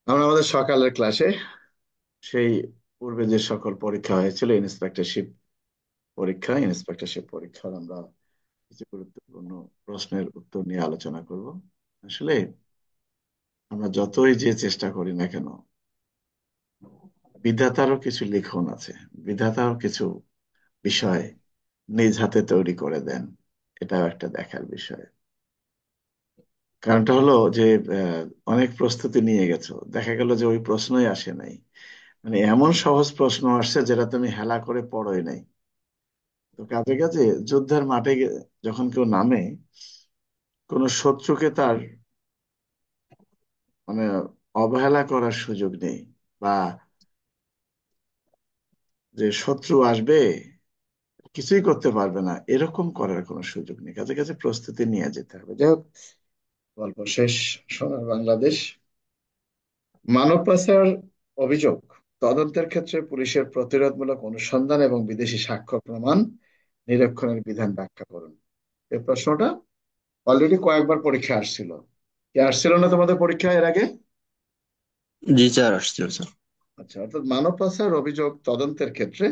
আমরা আমাদের সকালের ক্লাসে সেই পূর্বে যে সকল পরীক্ষা হয়েছিল ইন্সপেক্টরশিপ পরীক্ষার আমরা কিছু গুরুত্বপূর্ণ প্রশ্নের উত্তর নিয়ে আলোচনা করব। আসলে আমরা যতই যে চেষ্টা করি না কেন, বিধাতারও কিছু লিখন আছে, বিধাতাও কিছু বিষয় নিজ হাতে তৈরি করে দেন। এটাও একটা দেখার বিষয়। কারণটা হলো যে আহ, অনেক প্রস্তুতি নিয়ে গেছো, দেখা গেল যে ওই প্রশ্নই আসে নাই। মানে এমন সহজ প্রশ্ন আসছে যেটা তুমি হেলা করে পড়োই নাই। তো কাজে কাজে যুদ্ধের মাঠে যখন কেউ নামে, কোন শত্রুকে তার মানে অবহেলা করার সুযোগ নেই, বা যে শত্রু আসবে কিছুই করতে পারবে না এরকম করার কোনো সুযোগ নেই। কাজে কাজে প্রস্তুতি নিয়ে যেতে হবে। যাই হোক, গল্প শেষ। সোনার বাংলাদেশ। মানব পাচার অভিযোগ তদন্তের ক্ষেত্রে পুলিশের প্রতিরোধমূলক অনুসন্ধান এবং বিদেশি সাক্ষ্য প্রমাণ নিরীক্ষণের বিধান ব্যাখ্যা করুন। এই প্রশ্নটা অলরেডি কয়েকবার পরীক্ষা আসছিল। কি আসছিল না তোমাদের পরীক্ষা এর আগে? জি স্যার, আসছিল স্যার। আচ্ছা, অর্থাৎ মানব পাচার অভিযোগ তদন্তের ক্ষেত্রে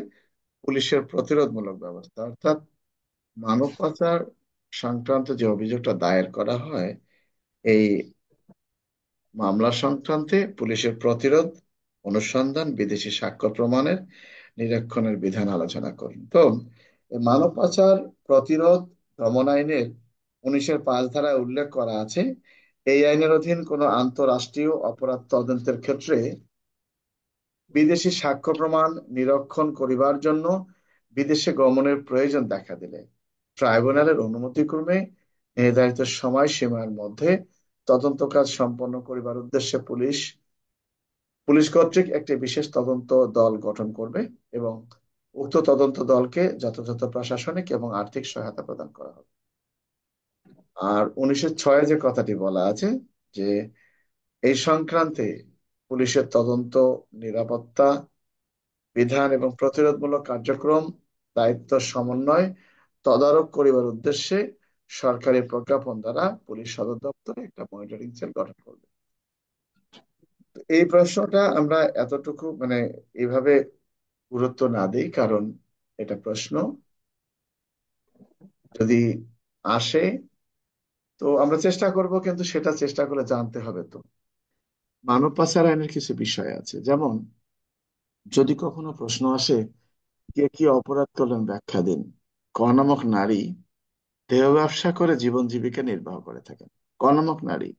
পুলিশের প্রতিরোধমূলক ব্যবস্থা, অর্থাৎ মানব পাচার সংক্রান্ত যে অভিযোগটা দায়ের করা হয়, এই মামলা সংক্রান্তে পুলিশের প্রতিরোধ, অনুসন্ধান, বিদেশি সাক্ষ্য প্রমাণের নিরীক্ষণের বিধান আলোচনা করুন। তো এই মানব পাচার প্রতিরোধ দমন আইনের 19-এর 5 ধারায় উল্লেখ করা আছে, এই আইনের অধীন কোনো আন্তঃরাষ্ট্রীয় অপরাধ তদন্তের ক্ষেত্রে বিদেশি সাক্ষ্য প্রমাণ নিরীক্ষণ করিবার জন্য বিদেশে গমনের প্রয়োজন দেখা দিলে ট্রাইব্যুনালের অনুমতিক্রমে নির্ধারিত সময়সীমার মধ্যে তদন্ত কাজ সম্পন্ন করিবার উদ্দেশ্যে পুলিশ পুলিশ কর্তৃক একটি বিশেষ তদন্ত দল গঠন করবে এবং উক্ত তদন্ত দলকে যথাযথ প্রশাসনিক এবং আর্থিক সহায়তা প্রদান করা হবে। আর 1906 যে কথাটি বলা আছে, যে এই সংক্রান্তে পুলিশের তদন্ত, নিরাপত্তা বিধান এবং প্রতিরোধমূলক কার্যক্রম দায়িত্ব সমন্বয় তদারক করিবার উদ্দেশ্যে সরকারি প্রজ্ঞাপন দ্বারা পুলিশ সদর দপ্তরে একটা মনিটরিং সেল গঠন করবে। তো এই প্রশ্নটা আমরা এতটুকু এইভাবে গুরুত্ব না দিই, কারণ এটা প্রশ্ন যদি আসে তো আমরা চেষ্টা করব, কিন্তু সেটা চেষ্টা করে জানতে হবে। তো মানব পাচার আইনের কিছু বিষয় আছে, যেমন যদি কখনো প্রশ্ন আসে কে কি অপরাধ করলেন ব্যাখ্যা দিন, ক নামক নারী দেহ ব্যবসা করে জীবন জীবিকা নির্বাহ করে থাকেন। ক নামক নারী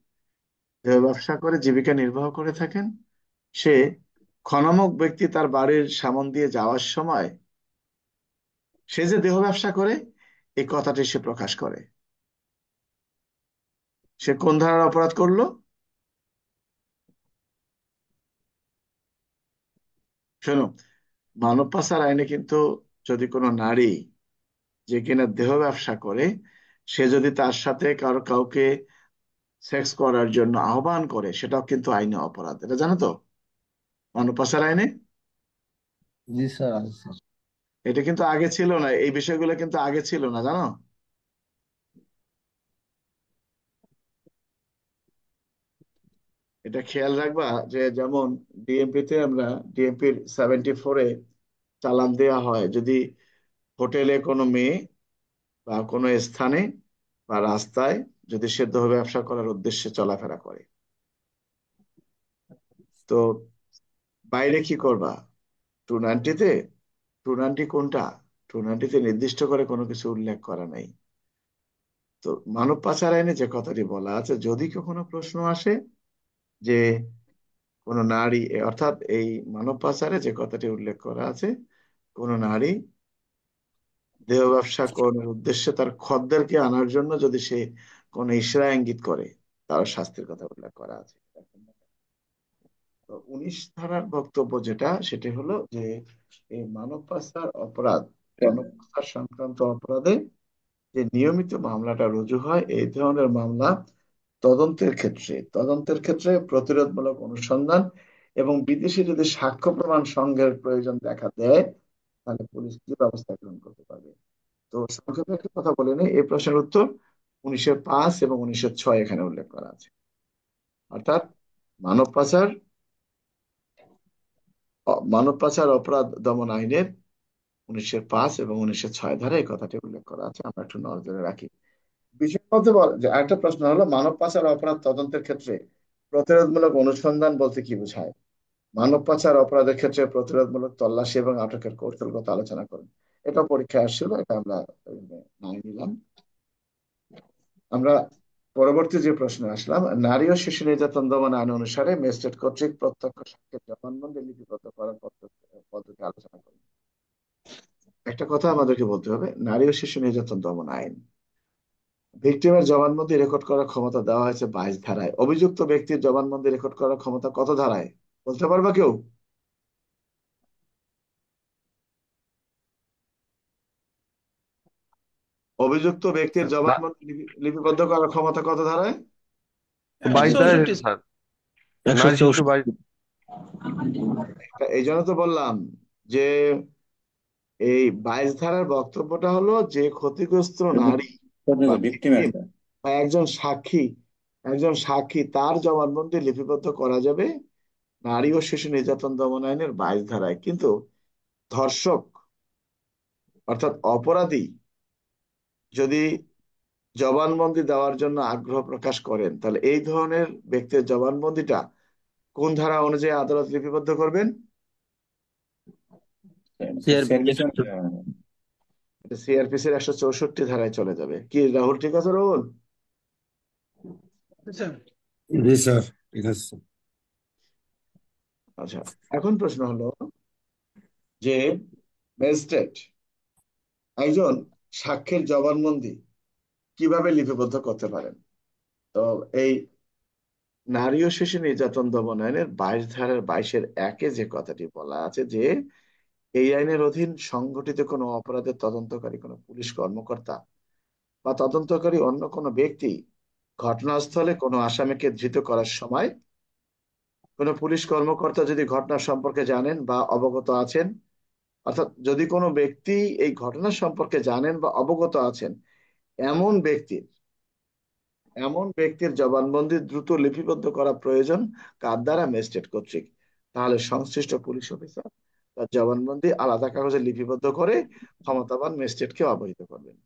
দেহ ব্যবসা করে জীবিকা নির্বাহ করে থাকেন। সে খ নামক ব্যক্তি তার বাড়ির সামন দিয়ে যাওয়ার সময় সে যে দেহ ব্যবসা করে এই কথাটি সে প্রকাশ করে। সে কোন ধারার অপরাধ করলো? শোনো, মানব পাচার আইনে কিন্তু যদি কোনো নারী যে কিনা দেহ ব্যবসা করে, সে যদি তার সাথে কাউকে সেক্স করার জন্য আহ্বান করে, সেটাও কিন্তু আইনে অপরাধ। এটা জানো তো? মানব পাচার আইনে জি স্যার, আছে স্যার। এটা কিন্তু আগে ছিল না, এই বিষয়গুলো কিন্তু আগে ছিল না, জানো? এটা খেয়াল রাখবা, যে যেমন ডিএমপির 74-এ চালান দেওয়া হয় যদি হোটেলে কোনো মেয়ে বা কোনো স্থানে বা রাস্তায় যদি সে দেহ ব্যবসা করার উদ্দেশ্যে চলাফেরা করে, তো বাইরে কি করবা? 290-তে, 290 কোনটা? 290-তে নির্দিষ্ট করে কোনো কিছু উল্লেখ করা নাই। তো মানব পাচার আইনে যে কথাটি বলা আছে, যদি কখনো প্রশ্ন আসে যে কোন নারী অর্থাৎ এই মানব পাচারে যে কথাটি উল্লেখ করা আছে, কোন নারী দেহ ব্যবসা করার উদ্দেশ্যে তার খদ্দেরকে আনার জন্য যদি সে কোন ইশারা ইঙ্গিত করে, তার শাস্তির কথা উল্লেখ করা আছে। তো 19 ধারার বক্তব্য যেটা, সেটা হলো যে এই মানব পাচার সংক্রান্ত অপরাধে যে নিয়মিত মামলাটা রুজু হয়, এই ধরনের মামলা তদন্তের ক্ষেত্রে প্রতিরোধমূলক অনুসন্ধান এবং বিদেশি যদি সাক্ষ্য প্রমাণ সংগ্রহের প্রয়োজন দেখা দেয়, তাহলে পুলিশ কি ব্যবস্থা গ্রহণ করতে পারবে। তো সংক্ষেপে একটা কথা বলে নিই, এই প্রশ্নের উত্তর 1905 এবং 1906 এখানে উল্লেখ করা আছে। অর্থাৎ মানব পাচার মানব পাচার অপরাধ দমন আইনের 1905 এবং 1906 ধারায় এই কথাটি উল্লেখ করা আছে, আমরা একটু নজরে রাখি। বিষয়ের মধ্যে যে আরেকটা প্রশ্ন হলো, মানব পাচার অপরাধ তদন্তের ক্ষেত্রে প্রতিরোধমূলক অনুসন্ধান বলতে কি বোঝায়? মানব পাচার অপরাধের ক্ষেত্রে প্রতিরোধমূলক তল্লাশি এবং আটকের কৌশলগত আলোচনা করুন। এটা পরীক্ষায় আসছিল, এটা আমরা নাই নিলাম। আমরা পরবর্তী যে প্রশ্নে আসলাম, নারী ও শিশু নির্যাতন দমন আইন অনুসারে ম্যাজিস্ট্রেট কর্তৃক প্রত্যক্ষ সাক্ষ্যের জবানবন্দি লিপিবদ্ধ করার পদ্ধতি আলোচনা করুন। একটা কথা আমাদেরকে বলতে হবে, নারী ও শিশু নির্যাতন দমন আইন, ভিকটিমের জবানবন্দি রেকর্ড করার ক্ষমতা দেওয়া হয়েছে 22 ধারায়। অভিযুক্ত ব্যক্তির জবানবন্দি রেকর্ড করার ক্ষমতা কত ধারায় বলতে পারবা কেউ? অভিযুক্ত ব্যক্তির জবানবন্দি লিপিবদ্ধ করার ক্ষমতা কত ধারায়? 22 ধারায় 64। স্যার। একশো নারী শিশু চৌষট্টি। এই জন্য তো বললাম যে এই 22 ধারার বক্তব্যটা হলো, যে ক্ষতিগ্রস্ত নারী বা ভিকটিম বা একজন সাক্ষী তার জবানবন্দি লিপিবদ্ধ করা যাবে নারী ও শিশু নির্যাতন দমন আইনের 22 ধারায়। কিন্তু ধর্ষক অর্থাৎ অপরাধী যদি জবানবন্দি দেওয়ার জন্য আগ্রহ প্রকাশ করেন, তাহলে এই ধরনের ব্যক্তির জবানবন্দিটা কোন ধারা অনুযায়ী আদালত লিপিবদ্ধ করবেন? এটা সিআরপিসির 164 ধারায় চলে যাবে। কি রাহুল, ঠিক আছে রাহুল? জি স্যার, ঠিক আছে। আচ্ছা, এখন প্রশ্ন হলো যে ম্যাজিস্ট্রেট একজন সাক্ষীর জবানবন্দি কিভাবে লিপিবদ্ধ করতে পারেন? তো এই নারী ও শিশু নির্যাতন দমন আইনের 22 ধারার 22-এর 1-এ যে কথাটি বলা আছে যে এই আইনের অধীন সংঘটিত কোনো অপরাধের তদন্তকারী কোনো পুলিশ কর্মকর্তা বা তদন্তকারী অন্য কোনো ব্যক্তি ঘটনাস্থলে কোনো আসামিকে ধৃত করার সময় কোনো পুলিশ কর্মকর্তা যদি ঘটনা সম্পর্কে জানেন বা অবগত আছেন, অর্থাৎ যদি কোনো ব্যক্তি এই ঘটনা সম্পর্কে জানেন বা অবগত আছেন, এমন ব্যক্তির এমন ব্যক্তির জবানবন্দি দ্রুত লিপিবদ্ধ করা প্রয়োজন কার দ্বারা? ম্যাজিস্ট্রেট কর্তৃক। তাহলে সংশ্লিষ্ট পুলিশ অফিসার তার জবানবন্দি আলাদা কাগজে লিপিবদ্ধ করে ক্ষমতাবান ম্যাজিস্ট্রেটকে অবহিত করবেন।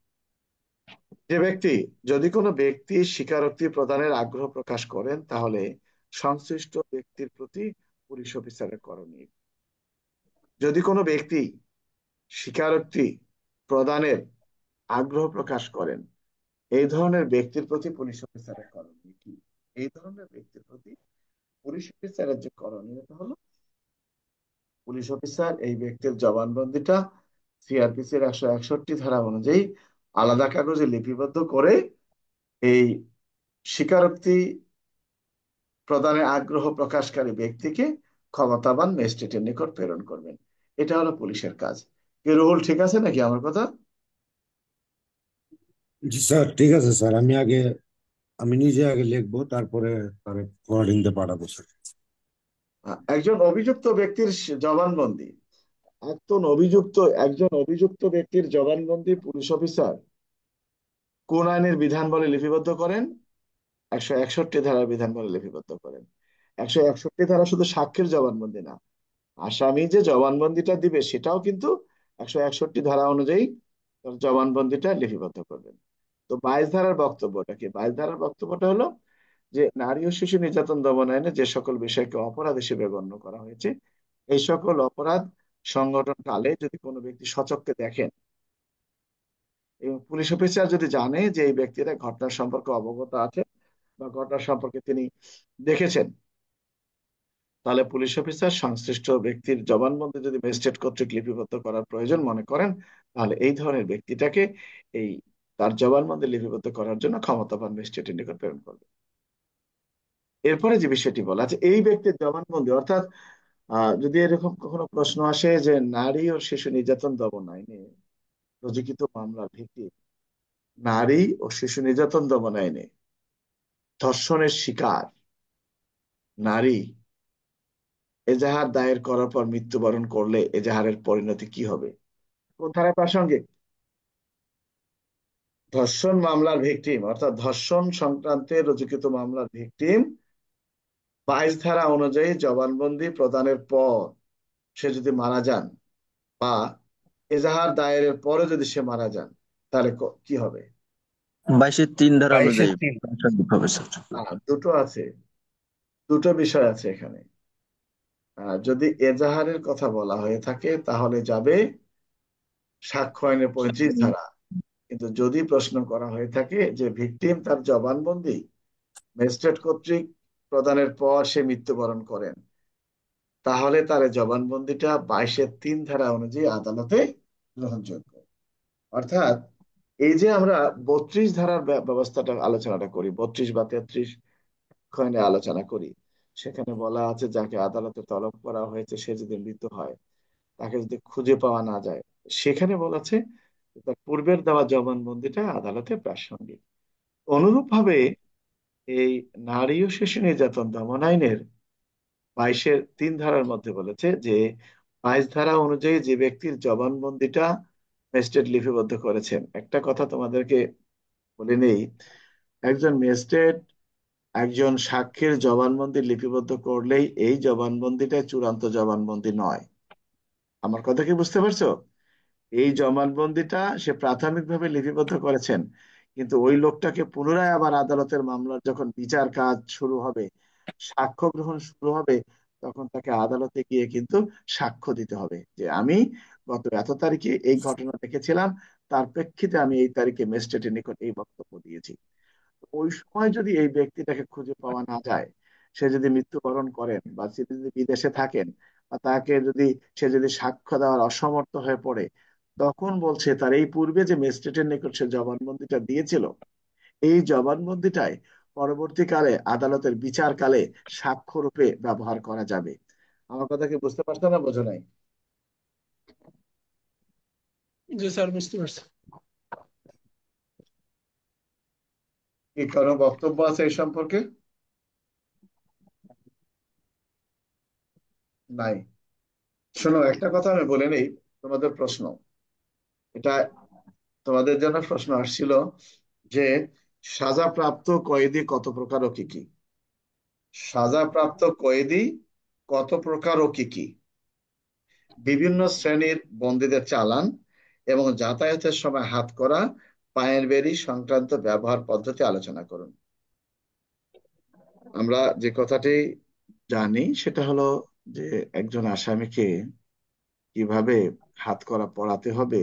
যে ব্যক্তি যদি কোনো ব্যক্তি স্বীকারোক্তি প্রদানের আগ্রহ প্রকাশ করেন, তাহলে সংশ্লিষ্ট ব্যক্তির প্রতি পুলিশ অফিসারের করণীয়। যদি কোনো ব্যক্তি স্বীকারোক্তি প্রদানের আগ্রহ প্রকাশ করেন, এই ধরনের ব্যক্তির প্রতি পুলিশ অফিসারের করণীয় কি? এই ধরনের ব্যক্তির প্রতি পুলিশ অফিসারের যে করণীয়টা হলো, পুলিশ অফিসার এই ব্যক্তির জবানবন্দিটা সিআরপিসির 161 ধারা অনুযায়ী আলাদা কাগজে লিপিবদ্ধ করে এই স্বীকারোক্তি প্রদানে আগ্রহ প্রকাশকারী ব্যক্তিকে ক্ষমতাবান ম্যাজিস্ট্রেটের নিকট প্রেরণ করবেন। এটা হলো পুলিশের কাজ। কি রুহুল, ঠিক আছে নাকি আমার কথা? জি স্যার, ঠিক আছে স্যার। আমি নিজে আগে লিখবো, তারপরে তারে ফরওয়ার্ডিং দিয়ে পাঠাবো স্যার। একজন অভিযুক্ত ব্যক্তির জবানবন্দি একজন অভিযুক্ত ব্যক্তির জবানবন্দি পুলিশ অফিসার কোন আইনের বিধান বলে লিপিবদ্ধ করেন? 161 ধারার বিধান বলে লিপিবদ্ধ করেন। 161 ধারা শুধু সাক্ষীর জবানবন্দি না, আসামি যে জবানবন্দিটা দিবে সেটাও কিন্তু 161 ধারা অনুযায়ী তার জবানবন্দিটা লিপিবদ্ধ করবেন। তো 22 ধারার বক্তব্যটা কি? 22 ধারার বক্তব্যটা হলো যে নারী ও শিশু নির্যাতন দমন আইনে যে সকল বিষয়কে অপরাধ হিসেবে গণ্য করা হয়েছে, এই সকল অপরাধ সংগঠন কালে যদি কোনো ব্যক্তি সচক্ষে দেখেন এবং পুলিশ অফিসার যদি জানে যে এই ব্যক্তিরা ঘটনার সম্পর্কে অবগত আছে বা ঘটনা সম্পর্কে তিনি দেখেছেন, তাহলে পুলিশ অফিসার সংশ্লিষ্ট ব্যক্তির জবানবন্দি যদি ম্যাজিস্ট্রেট কর্তৃক লিপিবদ্ধ করার প্রয়োজন মনে করেন, তাহলে এই ধরনের ব্যক্তিটাকে এই তার জবানবন্দি লিপিবদ্ধ করার জন্য ক্ষমতাবান ম্যাজিস্ট্রেটের নিকট প্রেরণ করবে। এরপরে যে বিষয়টি বলা আছে, এই ব্যক্তির জবানবন্দি অর্থাৎ যদি এরকম কখনো প্রশ্ন আসে যে নারী ও শিশু নির্যাতন দমন আইনে রুজুকৃত মামলার ভিত্তি, নারী ও শিশু নির্যাতন দমন আইনে ধর্ষণের শিকার নারী এজাহার দায়ের করার পর মৃত্যুবরণ করলে এজাহারের পরিণতি কি হবে? কোন ধারা প্রাসঙ্গিক? ধর্ষণ মামলার ভিকটিম অর্থাৎ ধর্ষণ সংক্রান্তে রুজুকৃত মামলার ভিকটিম 22 ধারা অনুযায়ী জবানবন্দি প্রদানের পর সে যদি মারা যান, বা এজাহার দায়েরের পরে যদি সে মারা যান, তাহলে কি হবে? 22-এর 3 ধারা বাইশের অনুযায়ী তিন পেনশন দিতে হবে স্যার। দুটো আছে, দুটো বিষয় আছে এখানে। যদি এজাহারের কথা বলা হয়ে থাকে তাহলে যাবে সাক্ষ্য আইনের 35 ধারা। কিন্তু যদি প্রশ্ন করা হয়ে থাকে যে ভিকটিম তার জবানবন্দি ম্যাজিস্ট্রেট কর্তৃক প্রদানের পর সে মৃত্যুবরণ করেন, তাহলে তার এই জবানবন্দিটা 22-এর 3 ধারা অনুযায়ী আদালতে গ্রহণযোগ্য। অর্থাৎ এই যে আমরা 32 ধারার ব্যবস্থাটা আলোচনাটা করি, 32 বা 33 খণ্ডে আলোচনা করি, সেখানে বলা আছে যাকে আদালতে তলব করা হয়েছে সে যদি মৃত হয়, তাকে যদি খুঁজে পাওয়া না যায়, সেখানে বলা আছে তার পূর্বের দেওয়া জবানবন্দিটা আদালতে প্রাসঙ্গিক। অনুরূপভাবে এই নারী ও শিশু নির্যাতন দমন আইনের 22-এর 3 ধারার মধ্যে বলেছে যে 22 ধারা অনুযায়ী যে ব্যক্তির জবানবন্দিটা ম্যাজিস্ট্রেট লিপিবদ্ধ করেছেন, একটা কথা তোমাদেরকে বলে নেই, একজন ম্যাজিস্ট্রেট একজন সাক্ষীর জবানবন্দি লিপিবদ্ধ করলেই এই জবানবন্দিটা চূড়ান্ত জবানবন্দি নয়। আমার কথা কি বুঝতে পারছো? এই জবানবন্দিটা সে প্রাথমিকভাবে লিপিবদ্ধ করেছেন, কিন্তু ওই লোকটাকে পুনরায় আবার আদালতের মামলার যখন বিচার কাজ শুরু হবে, সাক্ষ্য গ্রহণ শুরু হবে, তখন তাকে আদালতে গিয়ে কিন্তু সাক্ষ্য দিতে হবে যে আমি গত এত তারিখে এই ঘটনা দেখেছিলাম, তার প্রেক্ষিতে আমি এই তারিখে ম্যাজিস্ট্রেটের নিকট এই বক্তব্য দিয়েছি। ওই সময় যদি এই ব্যক্তিটাকে খুঁজে পাওয়া না যায়, সে যদি মৃত্যুবরণ করেন বা সে যদি বিদেশে থাকেন, বা তাকে যদি সে যদি সাক্ষ্য দেওয়ার অসমর্থ হয়ে পড়ে, তখন বলছে তার এই পূর্বে যে ম্যাজিস্ট্রেটের নিকট সে জবানবন্দিটা দিয়েছিল, এই জবানবন্দিটাই পরবর্তীকালে আদালতের বিচারকালে সাক্ষ্য রূপে ব্যবহার করা যাবে। আমার কথা কি বুঝতে পারছো না বোঝো নাই? জি স্যার, বুঝতে পারছি। কি কারো বক্তব্য আছে এই সম্পর্কে? নাই। শোনো, একটা কথা আমি বলে নেই, তোমাদের প্রশ্ন এটা, তোমাদের জন্য প্রশ্ন আসছিল যে সাজাপ্রাপ্ত কয়েদি কত প্রকার ও কি কি। সাজাপ্রাপ্ত কয়েদি কত প্রকার ও কি কি? বিভিন্ন শ্রেণীর বন্দীদের চালান এবং যাতায়াতের সময় হাত করা, পায়ের বেড়ি সংক্রান্ত ব্যবহার পদ্ধতি আলোচনা করুন। আমরা যে কথাটি জানি সেটা হলো যে একজন আসামিকে কিভাবে হাত করা পড়াতে হবে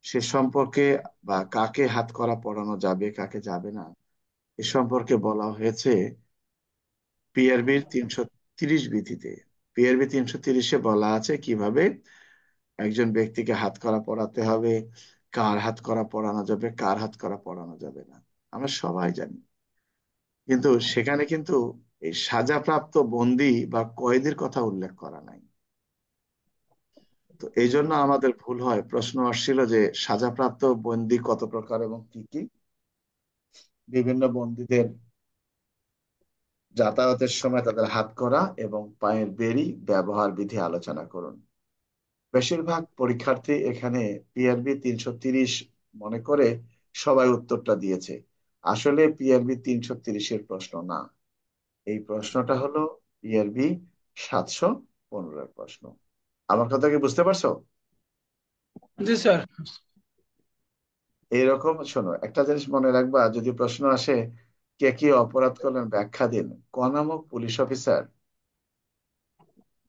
সে সম্পর্কে, বা কাকে হাত করা পড়ানো যাবে কাকে যাবে না, এ সম্পর্কে বলা হয়েছে পিআরবির 330 বিধিতে। পিআরবি 330-এ বলা আছে কিভাবে একজন ব্যক্তিকে হাত করা পড়াতে হবে, কার হাত করা পড়ানো যাবে, কার হাত করা পড়ানো যাবে না, আমরা সবাই জানি। কিন্তু সেখানে কিন্তু এই সাজাপ্রাপ্ত বন্দী বা কয়েদির কথা উল্লেখ করা নাই। তো এই জন্য আমাদের ভুল হয়, প্রশ্ন আসছিল যে সাজাপ্রাপ্ত বন্দী কত প্রকার এবং কি কি। বিভিন্ন বন্দীদের যাতায়াতের সময় তাদের হাত করা এবং পায়ের বেড়ি ব্যবহার বিধি আলোচনা করুন। বেশিরভাগ পরীক্ষার্থী এখানে পিআরবি 330 মনে করে সবাই উত্তরটা দিয়েছে। আসলে পিআরবি 330-এর প্রশ্ন না, এই প্রশ্নটা হলো পিআরবি 715-এর প্রশ্ন। আমার কথা কি বুঝতে পারছো? জি স্যার। এইরকম শোনো, একটা জিনিস মনে রাখবা, যদি প্রশ্ন আসে কে কি অপরাধ করলেন ব্যাখ্যা দিন, ক নামক পুলিশ অফিসার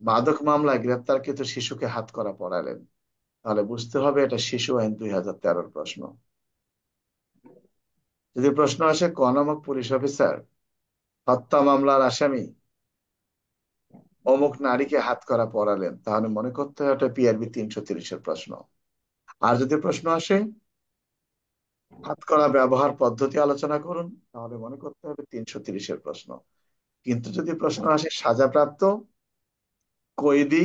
মাদক মামলায় গ্রেপ্তারকৃত শিশুকে হাত করা পড়ালেন, তাহলে বুঝতে হবে এটা শিশু আইন 2013-র প্রশ্ন। যদি প্রশ্ন আসে ক নামক পুলিশ অফিসার হত্যা মামলার আসামি অমুক নারীকে হাত করা পড়ালেন, তাহলে মনে করতে হবে এটা পিআরবি 330-এর প্রশ্ন। আর যদি প্রশ্ন আসে হাত করা ব্যবহার পদ্ধতি আলোচনা করুন, তাহলে মনে করতে হবে 330-এর প্রশ্ন। কিন্তু যদি প্রশ্ন আসে সাজাপ্রাপ্ত কয়েদি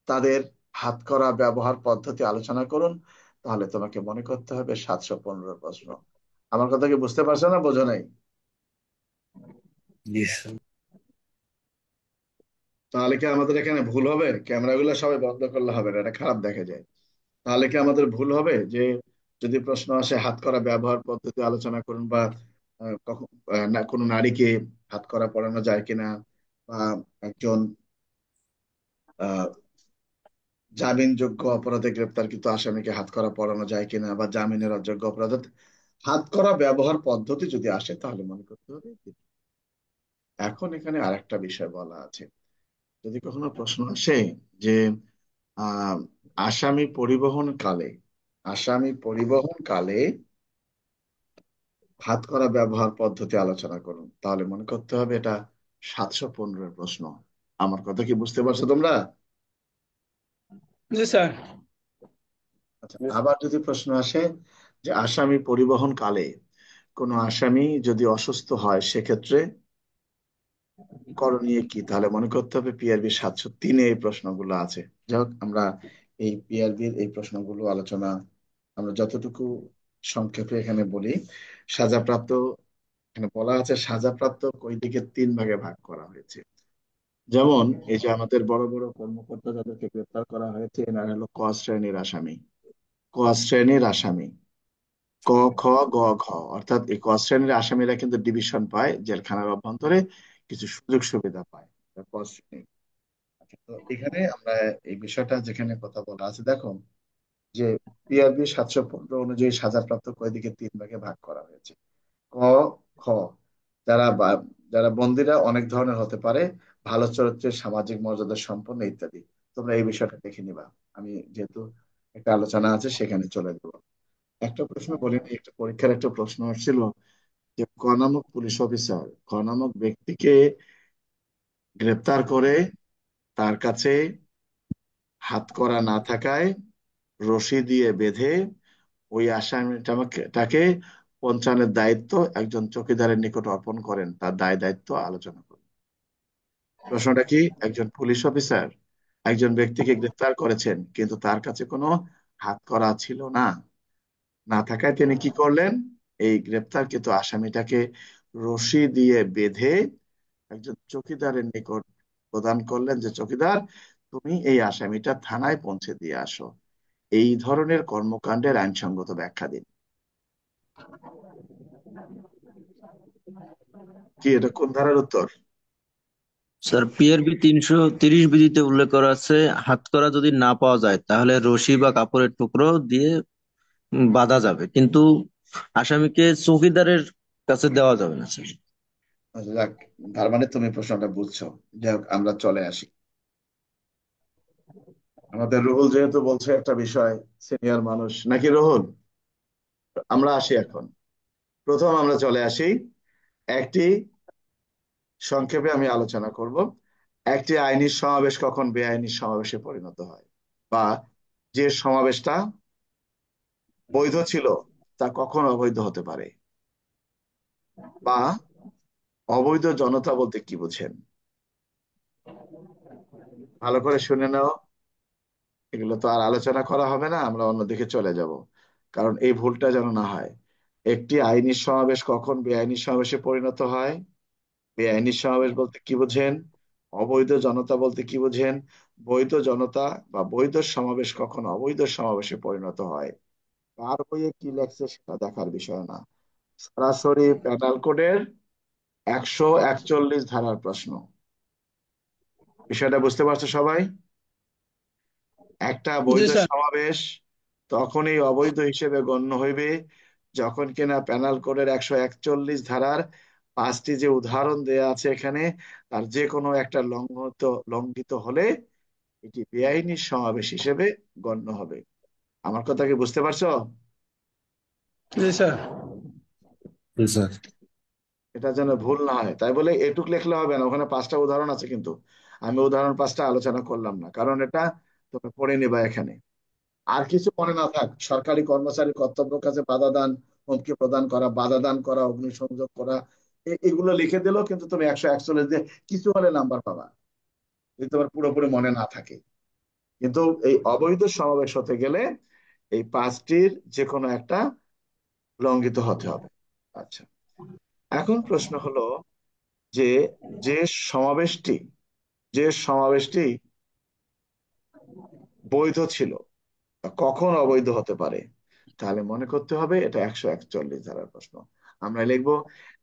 তাদের হাত করা ব্যবহার পদ্ধতি আলোচনা করুন, তাহলে তোমাকে মনে করতে হবে 715-এর প্রশ্ন। আমার কথা কি বুঝতে পারছো না বোঝো নাই? জি স্যার। তাহলে কি আমাদের এখানে ভুল হবে? ক্যামেরাগুলো সবাই বন্ধ করলে হবে না, এটা খারাপ দেখা যায়। তাহলে কি আমাদের ভুল হবে যে যদি প্রশ্ন আসে হাত করা ব্যবহার পদ্ধতি আলোচনা করুন, বা কখন না কোনো নারীকে হাত করা পড়ানো যায় কিনা, বা একজন জামিনযোগ্য অপরাধে গ্রেপ্তারকৃত আসামিকে হাতকড়া পরানো যায় কিনা, বা জামিনের অযোগ্য অপরাধ হাতকড়া ব্যবহার পদ্ধতি যদি আসে তাহলে মনে করতে হবে। এখন এখানে আরেকটা বিষয় বলা আছে, যদি কখনো প্রশ্ন আসে যে আহ আসামি পরিবহন কালে হাতকড়া ব্যবহার পদ্ধতি আলোচনা করুন, তাহলে মনে করতে হবে এটা 715 প্রশ্ন। আমার কথা কি বুঝতে পারছো তোমরা? জি স্যার। আচ্ছা, আবার যদি প্রশ্ন আসে যে আসামি পরিবহন কালে কোনো আসামি যদি অসুস্থ হয় সেক্ষেত্রে করণীয় কি, তাহলে মনে করতে হবে পিআরবি 703-এ এই প্রশ্নগুলো আছে। যাই হোক, আমরা এই পিআরবির এই প্রশ্নগুলো আলোচনা আমরা যতটুকু সংক্ষেপে এখানে বলি। সাজাপ্রাপ্ত, এখানে বলা আছে সাজাপ্রাপ্ত কয়েদিকে 3 ভাগে ভাগ করা হয়েছে। যেমন এই যে আমাদের বড় বড় কর্মকর্তা যাদেরকে গ্রেপ্তার করা হয়েছে এনারা হলো ক শ্রেণীর আসামি। ক শ্রেণীর আসামি, ক, খ, গ, ঘ, অর্থাৎ এই ক শ্রেণীর আসামিরা কিন্তু ডিভিশন পায়, জেলখানার অভ্যন্তরে কিছু সুযোগ সুবিধা পায়। এটা ক শ্রেণীর। তো এখানে আমরা এই বিষয়টা যেখানে কথা বলা আছে দেখো, যে পিআরবি 715 অনুযায়ী সাজাপ্রাপ্ত কয়েদিকে 3 ভাগে ভাগ করা হয়েছে। ক, খ, যারা বন্দীরা অনেক ধরনের হতে পারে, ভালো চরিত্রের, সামাজিক মর্যাদা সম্পন্ন ইত্যাদি। তোমরা এই বিষয়টা দেখে নিবা, আমি যেহেতু একটা আলোচনা আছে সেখানে চলে যাবো। একটা প্রশ্ন বলিনি, একটা পরীক্ষার একটা প্রশ্ন আসছিল যে ক নামক পুলিশ অফিসার খ নামক ব্যক্তিকে গ্রেপ্তার করে তার কাছে হাতকড়া না থাকায় রশি দিয়ে বেঁধে ওই আসামিটাকে পঞ্চানের দায়িত্ব একজন চৌকিদারের নিকট অর্পণ করেন, তার দায় দায়িত্ব আলোচনা করেন। প্রশ্নটা কি, একজন পুলিশ অফিসার একজন ব্যক্তিকে গ্রেফতার করেছেন কিন্তু তার কাছে কোনো হাতকড়া ছিল না, না থাকায় তিনি কি করলেন, এই গ্রেপ্তারকৃত আসামিটাকে রশি দিয়ে বেঁধে একজন চৌকিদারের নিকট প্রদান করলেন, যে চৌকিদার তুমি এই আসামিটা থানায় পৌঁছে দিয়ে আসো। এই ধরনের কর্মকাণ্ডের আইনসঙ্গত ব্যাখ্যা দিন। কি এটা কোন ধারার উত্তর? স্যার, পিআরবি 330 বিধিতে উল্লেখ করা আছে, হাতকড়া যদি না পাওয়া যায় তাহলে রশি বা কাপড়ের টুকরো দিয়ে বাঁধা যাবে, কিন্তু আসামিকে চৌকিদারের কাছে দেওয়া যাবে না স্যার। আচ্ছা, যাক, তার মানে তুমি প্রশ্নটা বুঝছো। যাই হোক, আমরা চলে আসি। আমাদের রুহুল যেহেতু বলছে একটা বিষয়, সিনিয়র মানুষ নাকি রুহুল, আমরা আসি এখন। প্রথম আমরা চলে আসি একটি, সংক্ষেপে আমি আলোচনা করব, একটি আইনি সমাবেশ কখন বেআইনি সমাবেশে পরিণত হয়, বা যে সমাবেশটা বৈধ ছিল তা কখন অবৈধ হতে পারে, বা অবৈধ জনতা বলতে কি বুঝেন। ভালো করে শুনে নাও, এগুলো তো আর আলোচনা করা হবে না, আমরা অন্যদিকে চলে যাব, কারণ এই ভুলটা যেন না হয়। একটি আইনি সমাবেশ কখন বেআইনি সমাবেশে পরিণত হয়, বেআইনি সমাবেশ বলতে কি বুঝেন, অবৈধ জনতা বলতে কি বুঝেন, বৈধ জনতা বা বৈধ সমাবেশ কখন অবৈধ সমাবেশে পরিণত হয়। কার বইয়ে কি লেখছে সেটা দেখার বিষয় না, সরাসরি পেনাল কোডের 141 ধারার প্রশ্ন। বিষয়টা বুঝতে পারছো সবাই? একটা জি বৈধ স্যার। সমাবেশ তখনই অবৈধ হিসেবে গণ্য হইবে যখন কিনা পেনাল কোডের 141 ধারার 5টি যে উদাহরণ দেয়া আছে এখানে, তার যে কোনো একটা লঙ্ঘিত হলে এটি বেআইনি সমাবেশ হিসেবে গণ্য হবে। আমার কথা কি বুঝতে পারছো? জি স্যার। জি স্যার। এটা যেন ভুল না হয়, তাই বলে এটুক লিখলে হবে না, ওখানে 5টা উদাহরণ আছে, কিন্তু আমি উদাহরণ 5টা আলোচনা করলাম না, কারণ এটা তোমরা পড়ে নিবা এখানে। আর কিছু মনে না থাক, সরকারি কর্মচারী কর্তব্য কাজে বাধা দান, হুমকি প্রদান করা, বাধা দান করা, অগ্নিসংযোগ করা, এগুলো লিখে দিলেও কিন্তু তুমি 141 দিয়ে কিছু হলে নাম্বার পাবা, যদি তোমার পুরোপুরি মনে না থাকে। কিন্তু এই অবৈধ সমাবেশ হতে গেলে এই 5টির যে কোনো একটা লঙ্ঘিত হতে হবে। আচ্ছা, এখন প্রশ্ন হলো যে যে সমাবেশটি যে সমাবেশটি বৈধ ছিল তা কখন অবৈধ হতে পারে, তাহলে মনে করতে হবে এটা 141 ধারার প্রশ্ন। আমরা লিখবো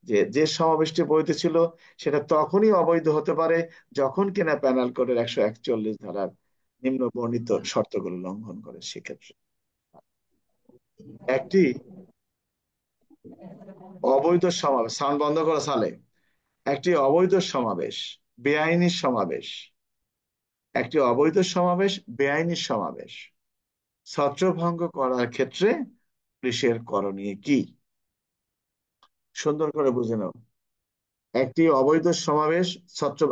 যে যে সমাবেশটি বৈধ ছিল সেটা তখনই অবৈধ হতে পারে যখন কিনা পেনাল কোডের 141 ধারার নিম্ন বর্ণিত শর্তগুলো লঙ্ঘন করে সেক্ষেত্রে একটি অবৈধ সমাবেশ, সাউন্ড বন্ধ করো সালে, একটি অবৈধ সমাবেশ, বেআইনি সমাবেশ, একটি অবৈধ সমাবেশ, বেআইনি সমাবেশ ছত্রভঙ্গ করার ক্ষেত্রে পুলিশের করণীয় কি? সুন্দর করে বুঝে নাও। একটি অবৈধ সমাবেশ ছত্র,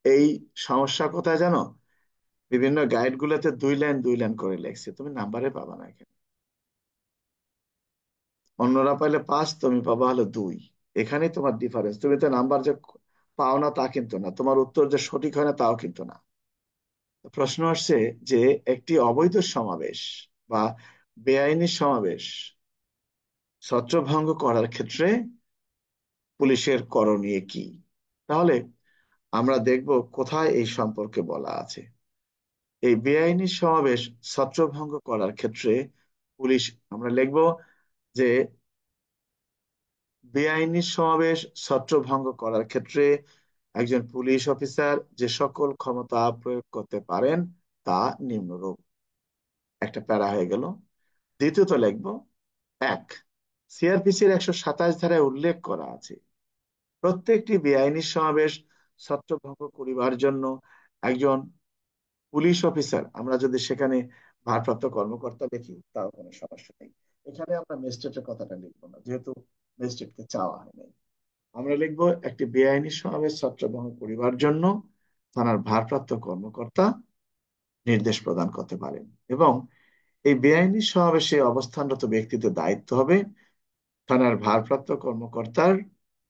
এই সমস্যা কোথায় জানো? বিভিন্ন গাইড গুলোতে 2 লাইন 2 লাইন করে লেখছে, তুমি নাম্বারে পাবা না এখানে। অন্যরা পাইলে 5, তুমি পাবা হলো 2। এখানেই তোমার ডিফারেন্স। তুমি তো নাম্বার যে পাও না তা কিন্তু না, তোমার উত্তর যে সঠিক হয় না তাও কিন্তু না। প্রশ্ন আসছে যে একটি অবৈধ সমাবেশ বা বেআইনি সমাবেশ ছত্রভঙ্গ করার ক্ষেত্রে পুলিশের করণীয় কি। তাহলে আমরা দেখব কোথায় এই সম্পর্কে বলা আছে। এই বেআইনি সমাবেশ ছত্রভঙ্গ করার ক্ষেত্রে পুলিশ, আমরা লিখব যে বেআইনি সমাবেশ ছত্রভঙ্গ করার ক্ষেত্রে একজন পুলিশ অফিসার যে সকল ক্ষমতা প্রয়োগ করতে পারেন তা নিম্নরূপ। একটা প্যারা হয়ে গেল। দ্বিতীয়ত লিখব, 1, সিআরপিসির 127 ধারায় উল্লেখ করা আছে প্রত্যেকটি বেআইনি সমাবেশ ছত্রভঙ্গ করিবার জন্য একজন পুলিশ অফিসার, আমরা যদি সেখানে ভারপ্রাপ্ত কর্মকর্তা লিখি তাও কোনো সমস্যা নেই। এখানে আমরা ম্যাজিস্ট্রেটের কথাটা লিখবো না, যেহেতু ম্যাজিস্ট্রেটকে চাওয়া হয় নাই। আমরা লিখবো একটি বেআইনি সমাবেশ ছত্রভঙ্গ করিবার জন্য থানার ভারপ্রাপ্ত কর্মকর্তা নির্দেশ প্রদান করতে পারেন এবং এই বেআইনি সমাবেশে অবস্থানরত ব্যক্তিদের দায়িত্ব হবে থানার ভারপ্রাপ্ত কর্মকর্তার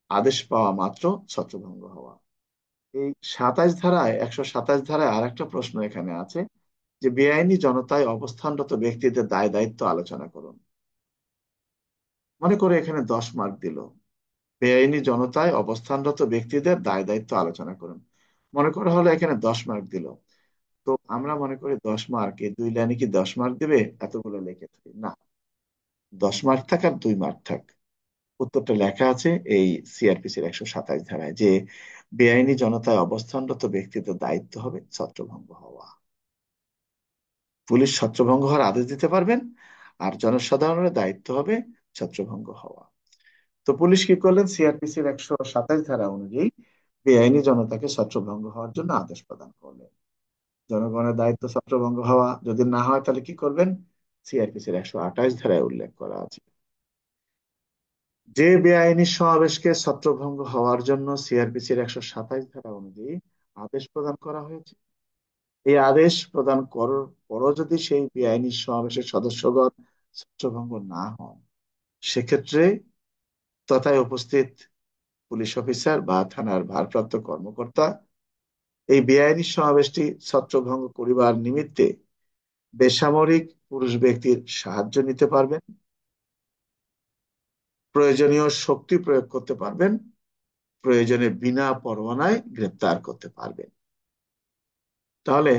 আদেশ পাওয়া মাত্র ছত্রভঙ্গ হওয়া। এই 127 ধারায় আর একটা প্রশ্ন এখানে আছে যে বেআইনি জনতায় অবস্থানরত ব্যক্তিদের দায় দায়িত্ব আলোচনা করুন। মনে করে এখানে 10 মার্ক দিল, বেআইনি জনতায় অবস্থানরত ব্যক্তিদের দায় দায়িত্ব আলোচনা করুন। মনে করা হলো এখানে 10 মার্ক দিল, তো আমরা মনে করি 10 মার্ক, এই 2 লাইনে কি 10 মার্ক দেবে? এতগুলো লিখে থাকি না, 10 মার্ক থাক আর 2 মার্ক থাক। উত্তরটা লেখা আছে এই সিআরপিসির 127 ধারায় যে বেআইনি জনতায় অবস্থানরত ব্যক্তিদের দায়িত্ব হবে ছত্রভঙ্গ হওয়া। পুলিশ ছত্রভঙ্গ হওয়ার আদেশ দিতে পারবেন আর জনসাধারণের দায়িত্ব হবে ছত্রভঙ্গ হওয়া। তো পুলিশ কি করলেন? সিআরপিসির 127 ধারা অনুযায়ী বেআইনি জনতাকে ছত্রভঙ্গ হওয়ার জন্য আদেশ প্রদান করলেন। জনগণের দায়িত্ব ছত্রভঙ্গ হওয়া, যদি না হয় তাহলে কি করবেন? সিআরপিসির 128 ধারায় উল্লেখ করা আছে যে বেআইনি সমাবেশকে ছত্রভঙ্গ হওয়ার জন্য সিআরপিসির 127 ধারা অনুযায়ী আদেশ প্রদান করা হয়েছে, এই আদেশ প্রদান করার পরও যদি সেই বেআইনি সমাবেশের সদস্যগণ ছত্রভঙ্গ না হন, সেক্ষেত্রে তথায় উপস্থিত পুলিশ অফিসার বা থানার ভারপ্রাপ্ত কর্মকর্তা এই বেআইনি সমাবেশটি ছত্রভঙ্গ করিবার নিমিত্তে বেসামরিক পুরুষ ব্যক্তির সাহায্য নিতে পারবেন, প্রয়োজনীয় শক্তি প্রয়োগ করতে পারবেন, প্রয়োজনে বিনা পরোয়ানায় গ্রেপ্তার করতে পারবেন। তাহলে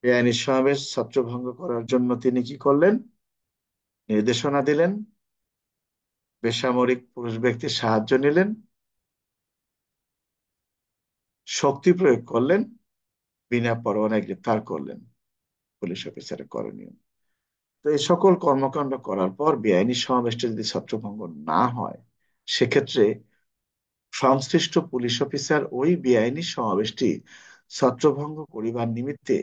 বেআইনি সমাবেশ ছত্রভঙ্গ করার জন্য তিনি কি করলেন? নির্দেশনা দিলেন, বেসামরিক পুরুষ ব্যক্তির সাহায্য নিলেন, শক্তি প্রয়োগ করলেন, বিনা পরোয়ানায় গ্রেপ্তার করলেন। পুলিশ অফিসারের করণীয়। তো এই সকল কর্মকাণ্ড করার পর বেআইনি সমাবেশটা যদি ছত্রভঙ্গ না হয়, সেক্ষেত্রে সংশ্লিষ্ট পুলিশ অফিসার ওই বেআইনি সমাবেশটি ছত্রভঙ্গ করিবার নিমিত্তে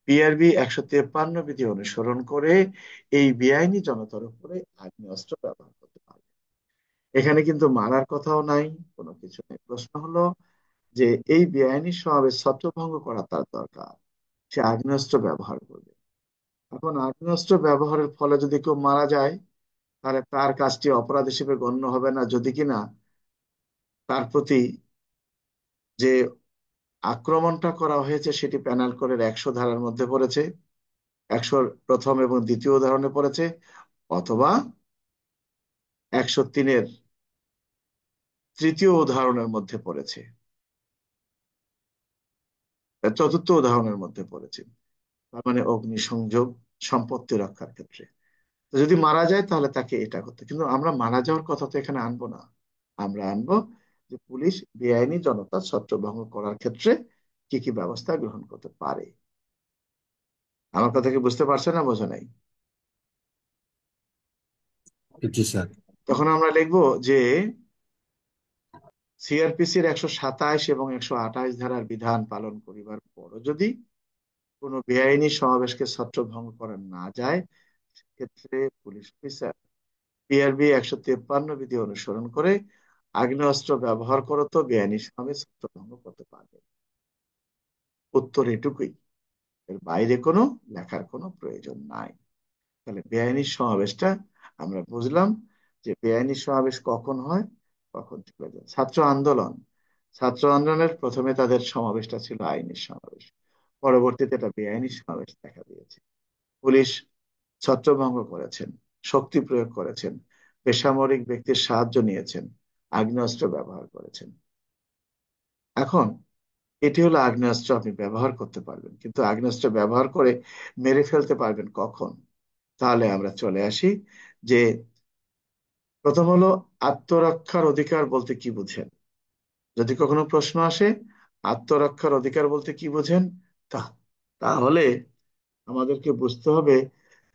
পিআরবি 153 বিধি অনুসরণ করে এই বেআইনি জনতার উপরে আগ্নেয়াস্ত্র ব্যবহার করতে পারবে। এখানে কিন্তু মারার কথাও নাই, কোনো কিছু নেই। প্রশ্ন হলো যে এই বেআইনি সমাবেশ ছত্রভঙ্গ করা তার দরকার, সে আগ্নেয়াস্ত্র ব্যবহার করবে। এখন আগ্নেয়াস্ত্র ব্যবহারের ফলে যদি কেউ মারা যায়, তাহলে তার কাজটি অপরাধ হিসেবে গণ্য হবে না যদি কিনা তার প্রতি যে আক্রমণটা করা হয়েছে সেটি পেনাল কোডের 100 ধারার মধ্যে পড়েছে, 100 প্রথম এবং দ্বিতীয় উদাহরণে পড়েছে, অথবা 103-এর তৃতীয় উদাহরণের মধ্যে পড়েছে, চতুর্থ উদাহরণের মধ্যে পড়েছে। তার মানে অগ্নিসংযোগ, সম্পত্তি রক্ষার ক্ষেত্রে। তো যদি মারা যায় তাহলে তাকে এটা করতে, কিন্তু আমরা মারা যাওয়ার কথা তো এখানে আনবো না। আমরা আনবো যে পুলিশ বেআইনি জনতা ছত্রভঙ্গ করার ক্ষেত্রে কি কি ব্যবস্থা গ্রহণ করতে পারে। আমার কথা কি বুঝতে পারছো না, বোঝো নাই? জি স্যার। তখন আমরা লিখবো যে সিআরপিসির 127 এবং 128 ধারার বিধান পালন করিবার পরও যদি কোনো বেআইনি সমাবেশকে ছত্রভঙ্গ করা না যায়, সেক্ষেত্রে পুলিশ অফিসার পিআরবি 153 বিধি অনুসরণ করে আগ্নেয়াস্ত্র ব্যবহার করত বেআইনি সমাবেশ ছত্রভঙ্গ করতে পারবে। উত্তর এটুকুই, এর বাইরে কোনো লেখার কোনো প্রয়োজন নাই। তাহলে বেআইনি সমাবেশটা আমরা বুঝলাম, যে বেআইনি সমাবেশ কখন হয়, কখন চলে যায়। ছাত্র আন্দোলনের প্রথমে তাদের সমাবেশটা ছিল আইনি সমাবেশ, পরবর্তীতে এটা বেআইনি সমাবেশ দেখা দিয়েছে। পুলিশ ছত্রভঙ্গ করেছেন, শক্তি প্রয়োগ করেছেন, বেসামরিক ব্যক্তির সাহায্য নিয়েছেন, আগ্নেয়াস্ত্র ব্যবহার করেছেন। এখন এটি হলো আগ্নেয়াস্ত্র, আপনি ব্যবহার করতে পারবেন, কিন্তু আগ্নেয়াস্ত্র ব্যবহার করে মেরে ফেলতে পারবেন কখন? তাহলে আমরা চলে আসি যে প্রথম হলো আত্মরক্ষার অধিকার বলতে কি বুঝেন। যদি কখনো প্রশ্ন আসে আত্মরক্ষার অধিকার বলতে কি বোঝেন, তা তাহলে আমাদেরকে বুঝতে হবে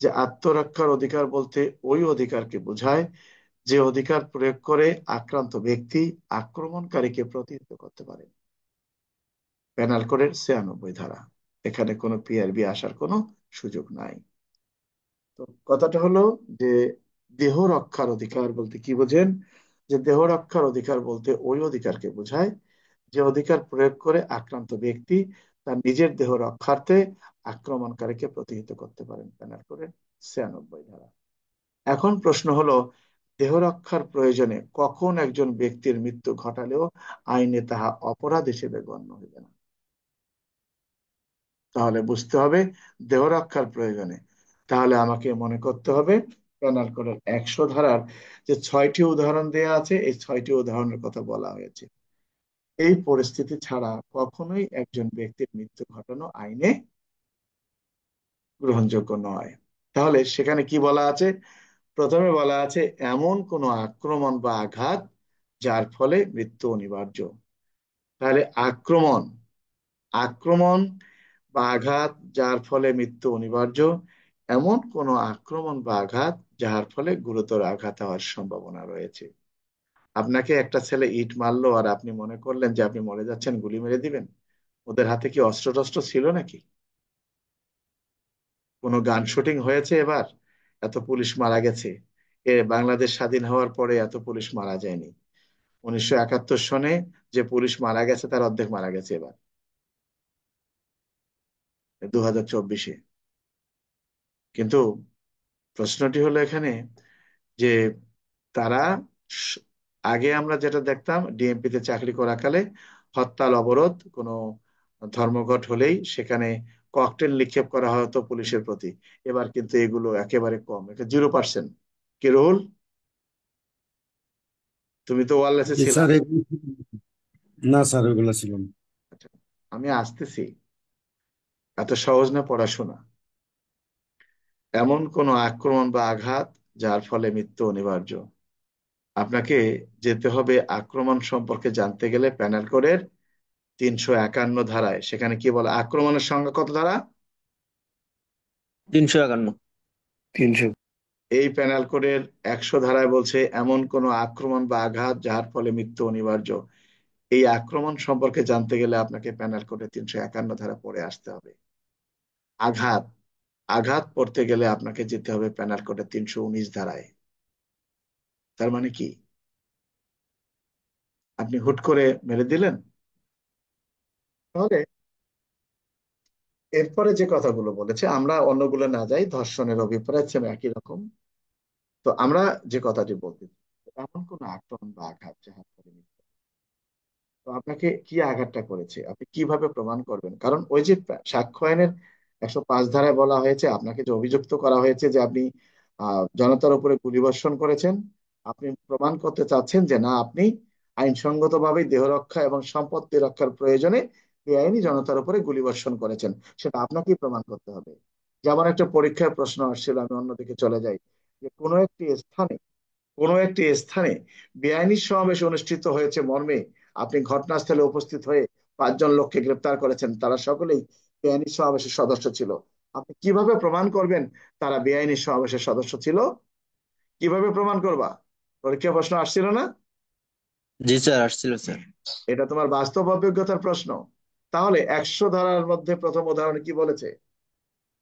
যে আত্মরক্ষার অধিকার বলতে ওই অধিকারকে বোঝায় যে অধিকার প্রয়োগ করে আক্রান্ত ব্যক্তি আক্রমণকারীকে প্রতিহত করতে পারে। পেনাল কোডের 96 ধারা, এখানে কোনো পিআরবি আসার কোনো সুযোগ নাই। তো কথাটা হলো যে দেহ রক্ষার অধিকার বলতে কি বোঝেন, যে দেহ রক্ষার অধিকার বলতে ওই অধিকারকে বোঝায় যে অধিকার প্রয়োগ করে আক্রান্ত ব্যক্তি তার নিজের দেহ রক্ষার্থে আক্রমণকারীকে প্রতিহত করতে পারেন, পেনাল কোডের 96 ধারা। এখন প্রশ্ন হলো, দেহ রক্ষার প্রয়োজনে কখন একজন ব্যক্তির মৃত্যু ঘটালেও আইনে তাহা অপরাধ হিসেবে গণ্য হইবে না। তাহলে বুঝতে হবে দেহ রক্ষার প্রয়োজনে, তাহলে আমাকে মনে করতে হবে পেনাল কোডের 100 ধারার যে 6টি উদাহরণ দেয়া আছে, এই 6টি উদাহরণের কথা বলা হয়েছে। এই পরিস্থিতি ছাড়া কখনোই একজন ব্যক্তির মৃত্যু ঘটানো আইনে গ্রহণযোগ্য নয়। তাহলে সেখানে কি বলা আছে? প্রথমে বলা আছে এমন কোনো আক্রমণ বা আঘাত যার ফলে মৃত্যু অনিবার্য। তাহলে আক্রমণ আক্রমণ বা আঘাত যার ফলে মৃত্যু অনিবার্য, এমন কোনো আক্রমণ বা আঘাত যার ফলে গুরুতর আঘাত হওয়ার সম্ভাবনা রয়েছে। আপনাকে একটা ছেলে ইট মারলো আর আপনি মনে করলেন যে আপনি মরে যাচ্ছেন, গুলি মেরে দিবেন। ওদের হাতে কি অস্ত্র টস্ত্র ছিল নাকি? কোনো গান শুটিং হয়েছে এবার? এত পুলিশ মারা গেছে, বাংলাদেশ স্বাধীন হওয়ার পরে এত পুলিশ মারা যায়নি। 1971 সনে যে পুলিশ মারা গেছে তার অর্ধেক মারা গেছে এবার 2024-এ। কিন্তু প্রশ্নটি হলো এখানে যে তারা স- আগে আমরা যেটা দেখতাম ডিএমপি তে চাকরি করাকালে হরতাল অবরোধ কোনো ধর্মঘট হলেই সেখানে ককটেল নিক্ষেপ করা হতো পুলিশের প্রতি। এবার কিন্তু এগুলো একেবারে কম, এটা 0%। কি রুহুল, তুমি তো ওয়ারলেসে জি ছিলা। স্যার, না স্যার ওগুলো ছিল না। আচ্ছা, আমি আসতেছি, এত সহজ না পড়াশোনা। এমন কোনো আক্রমণ বা আঘাত যার ফলে মৃত্যু অনিবার্য, আপনাকে যেতে হবে আক্রমণ সম্পর্কে জানতে গেলে প্যানেল কোডের 351 ধারায়। সেখানে কি বলে, আক্রমণের সংজ্ঞা কত ধারা? 351। এই প্যানেল কোডের 100 ধারায় বলছে এমন কোনো আক্রমণ বা আঘাত যার ফলে মৃত্যু অনিবার্য। এই আক্রমণ সম্পর্কে জানতে গেলে আপনাকে প্যানেল কোডের 351 ধারা পড়ে আসতে হবে। আঘাত আঘাত পড়তে গেলে আপনাকে যেতে হবে প্যানেল কোডের 319 ধারায়। তার মানে কি, আপনি হুট করে মেরে দিলেন? তাহলে এরপরে যে কথাগুলো বলেছে, আমরা অন্যগুলো না যাই, ধর্ষণের অভিপ্রায় সেম একই রকম। তো আমরা যে কথাটি বলতে চাই, এমন কোন আক্রমণ বা আঘাত যাহার ফলে মৃত্যু। তো আপনাকে কি আঘাতটা করেছে আপনি কিভাবে প্রমাণ করবেন? কারণ ওই যে সাক্ষ্য আইনের 105 ধারায় বলা হয়েছে, আপনাকে যে অভিযুক্ত করা হয়েছে যে আপনি জনতার উপরে গুলিবর্ষণ করেছেন, আপনি প্রমাণ করতে চাচ্ছেন যে না, আপনি আইনসঙ্গতভাবে দেহ রক্ষা এবং সম্পত্তি রক্ষার প্রয়োজনে বেআইনি জনতার উপরে গুলিবর্ষণ করেছেন, সেটা আপনাকেই প্রমাণ করতে হবে। যেমন একটা পরীক্ষার প্রশ্ন আসছিল, আমি অন্যদিকে চলে যাই, যে কোনো একটি স্থানে বেআইনি সমাবেশ অনুষ্ঠিত হয়েছে মর্মে আপনি ঘটনাস্থলে উপস্থিত হয়ে 5 জন লোককে গ্রেপ্তার করেছেন, তারা সকলেই বেআইনি সমাবেশের সদস্য ছিল। আপনি কিভাবে প্রমাণ করবেন তারা বেআইনি সমাবেশের সদস্য ছিল? কিভাবে প্রমাণ করবা? পরীক্ষা প্রশ্ন আসছিল না? জি স্যার, আসছিল স্যার। এটা তোমার বাস্তব অভিজ্ঞতার প্রশ্ন। তাহলে 100 ধারার মধ্যে প্রথম উদাহরণে কি বলেছে?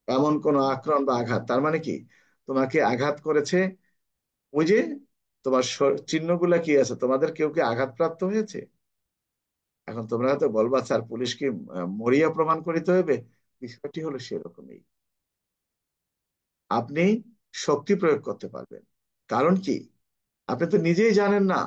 এমন কোন আক্রমণ বা আঘাত, তার মানে কি তোমাকে আঘাত করেছে। ওই যে তোমার চিহ্নগুলা কি আছে, তোমাদের কেউ কি আঘাতপ্রাপ্ত হয়েছে? এখন তোমরা হয়তো বলবা স্যার পুলিশ কি মরিয়া প্রমাণ করিতে হবে। বিষয়টি হলো সেরকমই। আপনি শক্তি প্রয়োগ করতে পারবেন। কারণ কি, আপনি তো নিজেই জানেন না।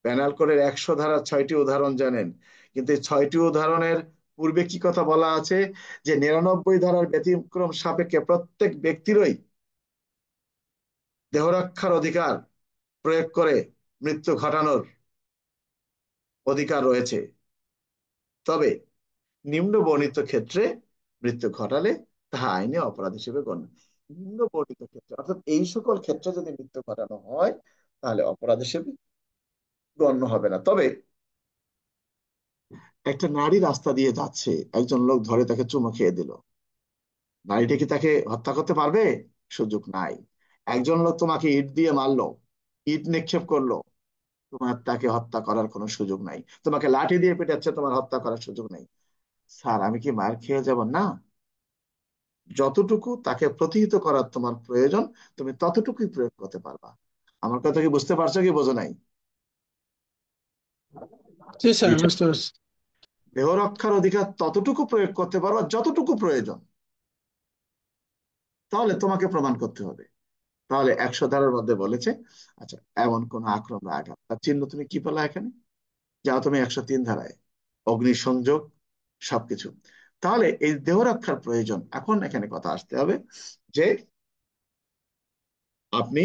প্যানাল কোডের 100 ধারা 6টি উদাহরণ জানেন, কিন্তু এই 6টি উদাহরণের পূর্বে কি কথা বলা আছে? যে 99 ধারার ব্যতিক্রম সাপেক্ষে প্রত্যেক ব্যক্তিরই দেহরক্ষার অধিকার প্রয়োগ করে মৃত্যু ঘটানোর অধিকার রয়েছে। তবে নিম্ন বর্ণিত ক্ষেত্রে মৃত্যু ঘটালে তাহা আইনে অপরাধ হিসেবে গণ্য। নিম্ন বর্ণিত ক্ষেত্রে অর্থাৎ এই সকল ক্ষেত্রে যদি মৃত্যু ঘটানো হয় তাহলে অপরাধ হিসেবে গণ্য হবে না। তবে একটা নারী রাস্তা দিয়ে যাচ্ছে, একজন লোক ধরে তাকে চুমো খেয়ে দিল, নারীটা কি তাকে হত্যা করতে পারবে? সুযোগ নাই। একজন লোক তোমাকে ইট দিয়ে মারলো, ইট নিক্ষেপ করলো, তোমার তাকে হত্যা করার কোনো সুযোগ নাই। তোমাকে লাঠি দিয়ে পেটাচ্ছে, তোমার হত্যা করার সুযোগ নাই। স্যার আমি কি মার খেয়ে যাব না? যতটুকু তাকে প্রতিহত করার তোমার প্রয়োজন তুমি ততটুকুই প্রয়োগ করতে পারবা। আমার কথা কি বুঝতে পারছো কি বোঝো নাই? জি স্যার, জি স্যার। বুঝতে পারছি। দেহ রক্ষার অধিকার ততটুকু প্রয়োগ করতে পারবা যতটুকু প্রয়োজন, তাহলে তোমাকে প্রমাণ করতে হবে। তাহলে 100 ধারার মধ্যে বলেছে, আচ্ছা এমন কোন আক্রমণ বা আঘাত, তার চিহ্ন তুমি কি পেলা এখানে? যাও তুমি 103 ধারায়, অগ্নিসংযোগ, সবকিছু। তাহলে এই দেহ রক্ষার প্রয়োজন। এখন এখানে কথা আসতে হবে যে আপনি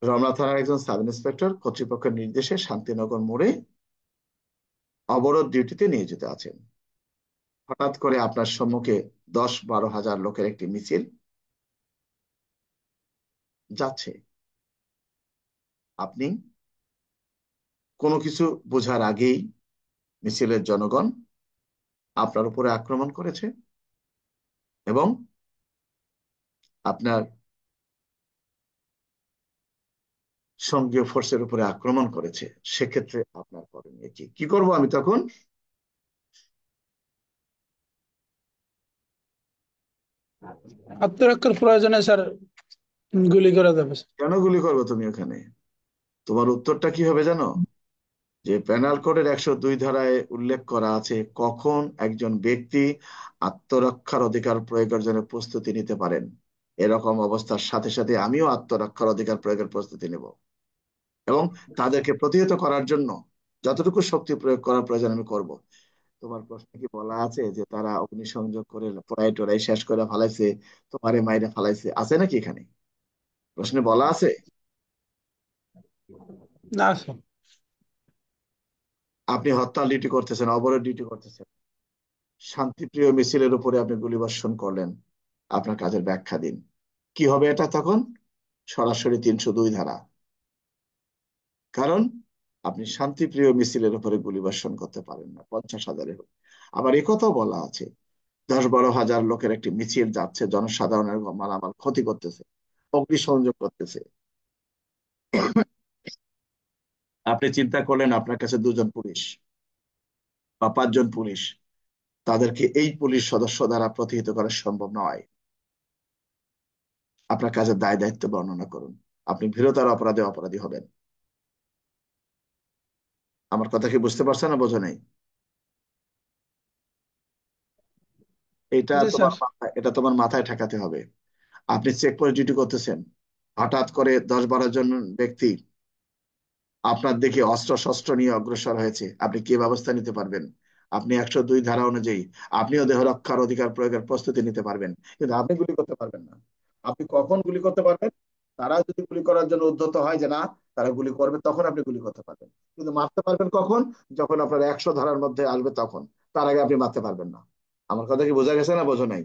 রমনা থানার একজন সাব ইন্সপেক্টর কর্তৃপক্ষের নির্দেশে শান্তিনগর মোড়ে অবরোধ ডিউটিতে নিয়োজিত আছেন। হঠাৎ করে আপনার সম্মুখে 10-12 হাজার লোকের একটি মিছিল যাচ্ছে। আপনি কোনো কিছু বোঝার আগেই মিছিলের জনগণ আপনার উপরে আক্রমণ করেছে এবং আপনার সঙ্গীয় ফোর্সের উপরে আক্রমণ করেছে। সেক্ষেত্রে আপনার করণীয় কি? কি করব আমি তখন? আত্মরক্ষার প্রয়োজনে স্যার গুলি করা যাবে স্যার। কেন গুলি করবো তুমি ওখানে? তোমার উত্তরটা কি হবে জানো? যে পেনাল কোডের 102 ধারায় উল্লেখ করা আছে কখন একজন ব্যক্তি আত্মরক্ষার অধিকার প্রয়োগের জন্য প্রস্তুতি নিতে পারেন। এরকম অবস্থার সাথে সাথে আমিও আত্মরক্ষার অধিকার প্রয়োগের প্রস্তুতি নেব এবং তাদেরকে প্রতিহত করার জন্য যতটুকু শক্তি প্রয়োগ করার প্রয়োজন আমি করব। তোমার প্রশ্নে কি বলা আছে যে তারা অগ্নিসংযোগ করে পড়াই টড়াই শেষ করে ফালাইছে, তোমারে মাইরে ফালাইছে? আছে নাকি এখানে প্রশ্নে বলা আছে? না স্যার। আপনি হত্যা ডিউটি করতেছেন, অবরোধ ডিউটি করতেছেন, শান্তিপ্রিয় মিছিলের উপরে আপনি গুলিবর্ষণ করলেন। আপনার কাজের ব্যাখ্যা দিন। কি হবে এটা তখন? সরাসরি 302 ধারা। কারণ আপনি শান্তিপ্রিয় মিছিলের উপরে গুলিবর্ষণ করতে পারেন না, 50 হাজারে হোক। আবার একথাও বলা আছে 10-12 হাজার লোকের একটি মিছিল যাচ্ছে, জনসাধারণের মালামাল ক্ষতি করতেছে, অগ্নিসংযোগ করতেছে। আপনি চিন্তা করলেন আপনার কাছে 2 জন পুলিশ বা 5 জন পুলিশ, তাদেরকে এই পুলিশ সদস্য দ্বারা প্রতিহত করা সম্ভব নয়। আপনার কাজের দায় দায়িত্ব বর্ণনা করুন। আপনি ভীরতার অপরাধে অপরাধী হবেন। আমার কথা কি বুঝতে পারছেন না বোঝো নাই? জি স্যার। এটা তোমার মাথায় ঠেকাতে হবে। আপনি চেক পোস্ট ডিউটি করতেছেন, হঠাৎ করে 10-12 জন ব্যক্তি আপনার দিকে অস্ত্র শস্ত্র নিয়ে অগ্রসর হয়েছে, আপনি কি ব্যবস্থা নিতে পারবেন? আপনি 102 ধারা অনুযায়ী আপনিও দেহ রক্ষার অধিকার প্রয়োগের প্রস্তুতি নিতে পারবেন, কিন্তু আপনি গুলি করতে পারবেন না। আপনি কখন গুলি করতে পারবেন? তারা যদি গুলি করার জন্য উদ্যত হয় যে না তারা গুলি করবে, তখন আপনি গুলি করতে পারবেন। কিন্তু মারতে পারবেন কখন? যখন আপনার 100 ধারার মধ্যে আসবে তখন। তার আগে আপনি মারতে পারবেন না। আমার কথা কি বোঝা গেছে না বোঝো নাই?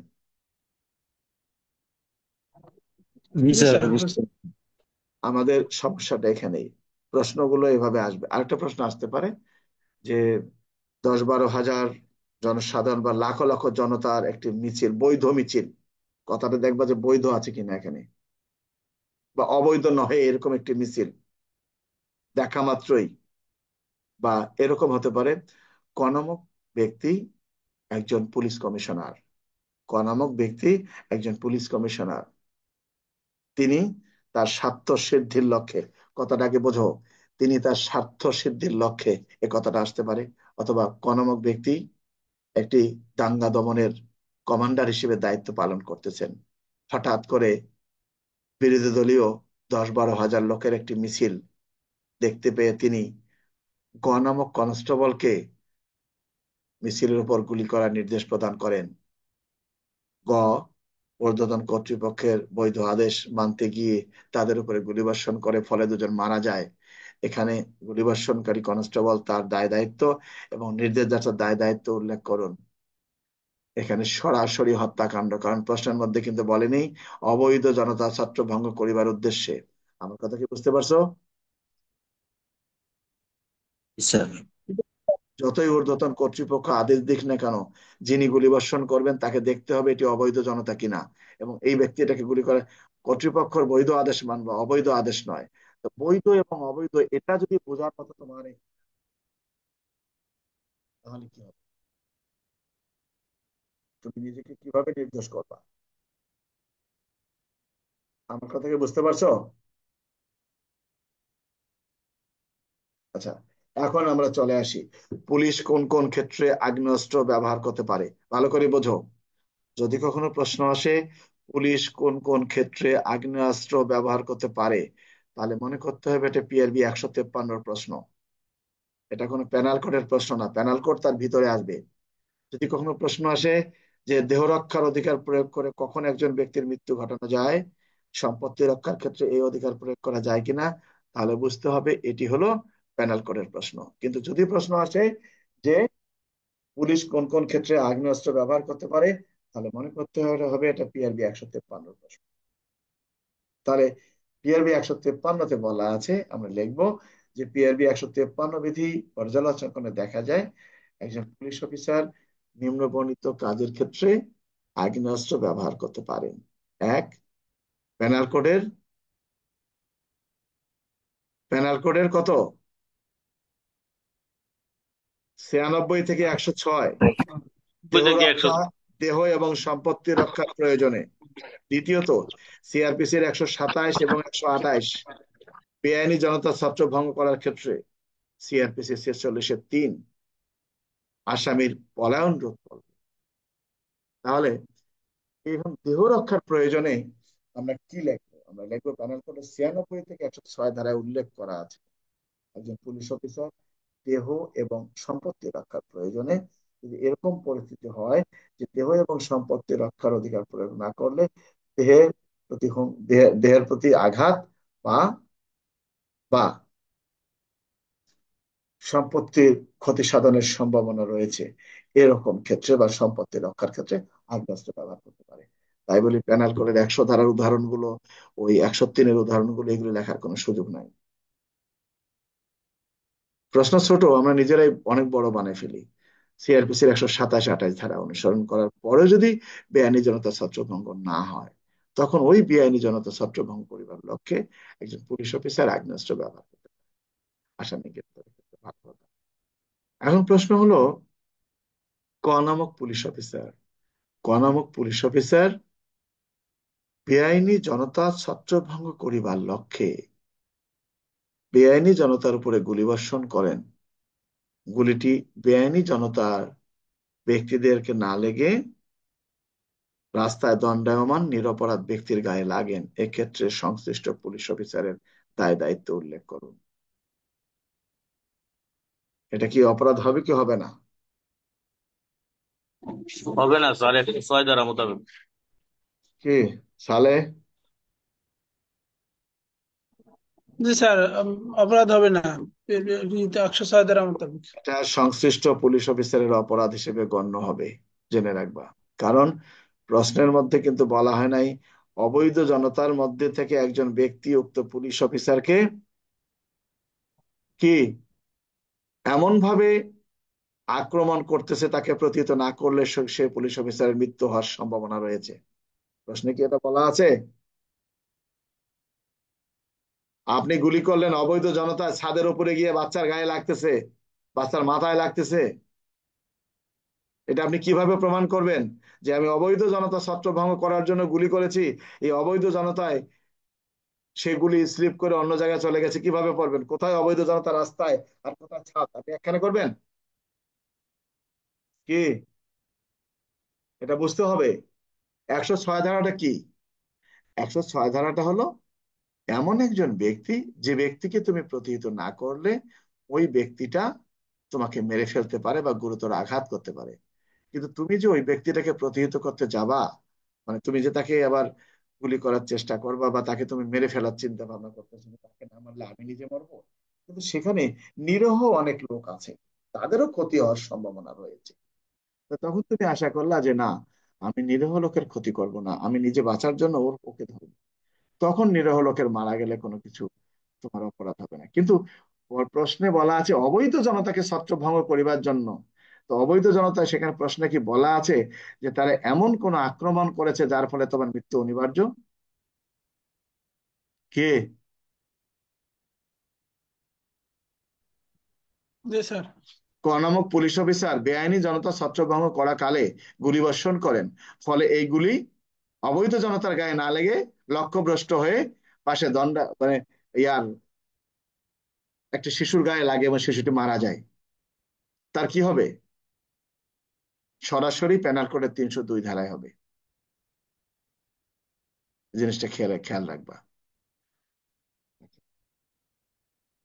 জি জি স্যার, স্যার, বুঝতে। আমাদের সমস্যাটা এখানেই। প্রশ্নগুলো এভাবে আসবে। আরেকটা প্রশ্ন আসতে পারে যে 10-12 হাজার জনসাধারণ বা লাখ লাখ জনতার একটি মিছিল, বৈধ মিছিল, কথাটা দেখবা যে বৈধ আছে কিনা এখানে, বা অবৈধ নহে এরকম একটি মিছিল দেখা মাত্রই, বা এরকম হতে পারে ক নামক ব্যক্তি একজন পুলিশ কমিশনার, ক নামক ব্যক্তি একজন পুলিশ কমিশনার, তিনি তার স্বার্থ সিদ্ধির লক্ষ্যে, কথাটাকে বোঝো, তিনি তার স্বার্থ সিদ্ধির লক্ষ্যে এ কথাটা আসতে পারে। অথবা ক নামক ব্যক্তি একটি দাঙ্গা দমনের কমান্ডার হিসেবে দায়িত্ব পালন করতেছেন, হঠাৎ করে বিরোধী দলীয় 10-12 হাজার লোকের একটি মিছিল দেখতে পেয়ে তিনি গ নামক কনস্টেবলকে মিছিলের উপর গুলি করার নির্দেশ প্রদান করেন। গ ঊর্ধ্বতন কর্তৃপক্ষের বৈধ আদেশ মানতে গিয়ে তাদের উপরে গুলিবর্ষণ করে, ফলে দুজন মারা যায়। এখানে গুলিবর্ষণকারী কনস্টেবল তার দায় দায়িত্ব এবং নির্দেশদাতার দায় দায়িত্ব উল্লেখ করুন। এখানে সরাসরি হত্যাকাণ্ড, কারণ প্রশ্নের মধ্যে কিন্তু বলেনি অবৈধ জনতা ছাত্র ভঙ্গ করিবার উদ্দেশ্যে। আমার কথা কি বুঝতে পারছো? স্যার। যতই ঊর্ধ্বতন কর্তৃপক্ষ আদেশ দিক না কেন, যিনি গুলিবর্ষণ করবেন তাকে দেখতে হবে এটি অবৈধ জনতা কিনা, এবং এই ব্যক্তি এটাকে গুলি করে, কর্তৃপক্ষের বৈধ আদেশ মানবো, অবৈধ আদেশ নয়। তো বৈধ এবং অবৈধ এটা যদি বোঝার মতো তোমার নেই, তাহলে কি হবে? তুমি নিজেকে কিভাবে নির্দোষ করবা? আমার কথা কি বুঝতে পারছো? আচ্ছা, এখন আমরা চলে আসি পুলিশ কোন কোন ক্ষেত্রে আগ্নেয়াস্ত্র ব্যবহার করতে পারে। ভালো করে বোঝো, যদি কখনো প্রশ্ন আসে পুলিশ কোন কোন ক্ষেত্রে আগ্নেয়াস্ত্র ব্যবহার করতে পারে, তাহলে মনে করতে হবে এটা পিআরবি 153 প্রশ্ন। এটা কোনো প্যানাল কোডের প্রশ্ন না, প্যানাল কোড তার ভিতরে আসবে। যদি কখনো প্রশ্ন আসে যে দেহ রক্ষার অধিকার প্রয়োগ করে কখন একজন ব্যক্তির মৃত্যু ঘটানো যায়, সম্পত্তি রক্ষার ক্ষেত্রে এই অধিকার প্রয়োগ করা যায় কিনা, তাহলে বুঝতে হবে এটি হলো প্যানাল কোডের প্রশ্ন। কিন্তু যদি প্রশ্ন আসে যে পুলিশ কোন কোন ক্ষেত্রে আগ্নেয়াস্ত্র ব্যবহার করতে পারে, তাহলে মনে করতে হবে এটা পিআরবি 153 প্রশ্ন। তাহলে পিআরবি 153-তে বলা আছে, আমরা লিখবো যে পিআরবি 153 বিধি পর্যালোচনা করে দেখা যায় একজন পুলিশ অফিসার নিম্ন বর্ণিত কাজের ক্ষেত্রে আগ্নেয়াস্ত্র ব্যবহার করতে পারেন। এক, প্যানাল কোডের কত, 96 থেকে 106, দেহ রক্ষা, দেহ এবং সম্পত্তি রক্ষার প্রয়োজনে। দ্বিতীয়ত সিআরপিসির 127 এবং 128, বেআইনি জনতা ছাত্র ভঙ্গ করার ক্ষেত্রে। সিআরপিসি 46-3, আসামির পলায়ন রোধ করবে। তাহলে এখন দেহ রক্ষার প্রয়োজনে আমরা কি লিখবো? আমরা লিখবো প্যানেল কোডে 96 থেকে 106 ধারায় উল্লেখ করা আছে একজন পুলিশ অফিসার দেহ এবং সম্পত্তি রক্ষার প্রয়োজনে যদি এরকম পরিস্থিতি হয় যে দেহ এবং সম্পত্তি রক্ষার অধিকার প্রয়োগ না করলে দেহের প্রতি দেহের প্রতি আঘাত বা বা সম্পত্তির ক্ষতি সাধনের সম্ভাবনা রয়েছে, এরকম ক্ষেত্রে বা সম্পত্তি রক্ষার ক্ষেত্রে আগ্নেয়াস্ত্র ব্যবহার করতে পারে। তাই বলি প্যানাল কোডের 100 ধারার উদাহরণগুলো, ওই 103-এর উদাহরণগুলো, এগুলো লেখার কোনো সুযোগ নাই। প্রশ্ন ছোট, আমরা নিজেরাই অনেক বড় বানাই ফেলি। সিআরপিসির 127-28 ধারা অনুসরণ করার পরে যদি বেআইনি জনতা ছত্রভঙ্গ না হয়, তখন ওই বেআইনি জনতা ছত্রভঙ্গ করিবার লক্ষ্যে একজন পুলিশ অফিসার আগ্নেয়াস্ত্র ব্যবহার করতে পারে আসামি গ্রেপ্তারের ক্ষেত্রে। ভালো কথা। এখন প্রশ্ন হলো ক নামক পুলিশ অফিসার, বেআইনি জনতা ছত্রভঙ্গ করিবার লক্ষ্যে বেআইনি জনতার উপরে গুলিবর্ষণ করেন, গুলিটি বেআইনি জনতার ব্যক্তিদেরকে না লেগে রাস্তায় দণ্ডায়মান নিরপরাধ ব্যক্তির গায়ে লাগেন, এক্ষেত্রে সংশ্লিষ্ট পুলিশ অফিসারের দায় দায়িত্ব উল্লেখ করুন। এটা কি অপরাধ হবে কি হবে না? হবে না স্যার, 106 ধারা মোতাবেক। কি সালে? জি স্যার, অপরাধ হবে না। 106 ধারা মোতাবেক। এটা সংশ্লিষ্ট পুলিশ অফিসারের অপরাধ হিসেবে গণ্য হবে, জেনে রাখবা। কারণ প্রশ্নের মধ্যে কিন্তু বলা হয় নাই অবৈধ জনতার মধ্যে থেকে একজন ব্যক্তি উক্ত পুলিশ অফিসারকে কি এমন ভাবে আক্রমণ করতেছে তাকে প্রতিহত না করলে সে পুলিশ অফিসারের মৃত্যু হওয়ার সম্ভাবনা রয়েছে। প্রশ্নে কি এটা বলা আছে? আপনি গুলি করলেন, অবৈধ জনতা ছাদের উপরে গিয়ে বাচ্চার গায়ে লাগতেছে, বাচ্চার মাথায় লাগতেছে, এটা আপনি কিভাবে প্রমাণ করবেন যে আমি অবৈধ জনতা ছত্রভঙ্গ করার জন্য গুলি করেছি? এই অবৈধ জনতায় সেগুলি স্লিপ করে অন্য জায়গায় চলে গেছে, কিভাবে করবেন? কোথায় অবৈধ জনতা রাস্তায় আর কোথায় ছাদ, আপনি একখানে করবেন কি? এটা বুঝতে হবে। 106 ধারাটা কি? 106 ধারাটা হলো এমন একজন ব্যক্তি যে ব্যক্তিকে তুমি প্রতিহত না করলে ওই ব্যক্তিটা তোমাকে মেরে ফেলতে পারে বা গুরুতর আঘাত করতে পারে। কিন্তু তুমি যে ওই ব্যক্তিটাকে প্রতিহত করতে যাবা, মানে তুমি যে তাকে আবার গুলি করার চেষ্টা করবা বা তাকে তুমি মেরে ফেলার চিন্তা ভাবনা করতেছো, তাকে না মারলে আমি নিজে মরবো, কিন্তু সেখানে নিরীহ অনেক লোক আছে, তাদেরও ক্ষতি হওয়ার সম্ভাবনা রয়েছে। তো তখন তুমি আশা করলা যে না, আমি নিরীহ লোকের ক্ষতি করব না, আমি নিজে বাঁচার জন্য ওকে ধরবো। তখন নিরীহ লোকের মারা গেলে কোনো কিছু তোমার অপরাধ হবে না। কিন্তু ওর প্রশ্নে বলা আছে অবৈধ জনতাকে ছত্রভঙ্গ করিবার জন্য। তো অবৈধ জনতা, সেখানে প্রশ্নে কি বলা আছে যে তারা এমন কোন আক্রমণ করেছে যার ফলে তোমার মৃত্যু অনিবার্য? কে? জি স্যার। ক নামক পুলিশ অফিসার বেআইনি জনতা ছত্রভঙ্গ করা কালে গুলিবর্ষণ করেন, ফলে এই গুলি অবৈধ জনতার গায়ে না লেগে লক্ষ্যভ্রষ্ট হয়ে পাশে দণ্ডা মানে ইয়ার একটা শিশুর গায়ে লাগে এবং শিশুটি মারা যায়। তার কি হবে? সরাসরি পেনাল কোডের 302 ধারায় হবে। জিনিসটা খেয়াল খেয়াল রাখবা।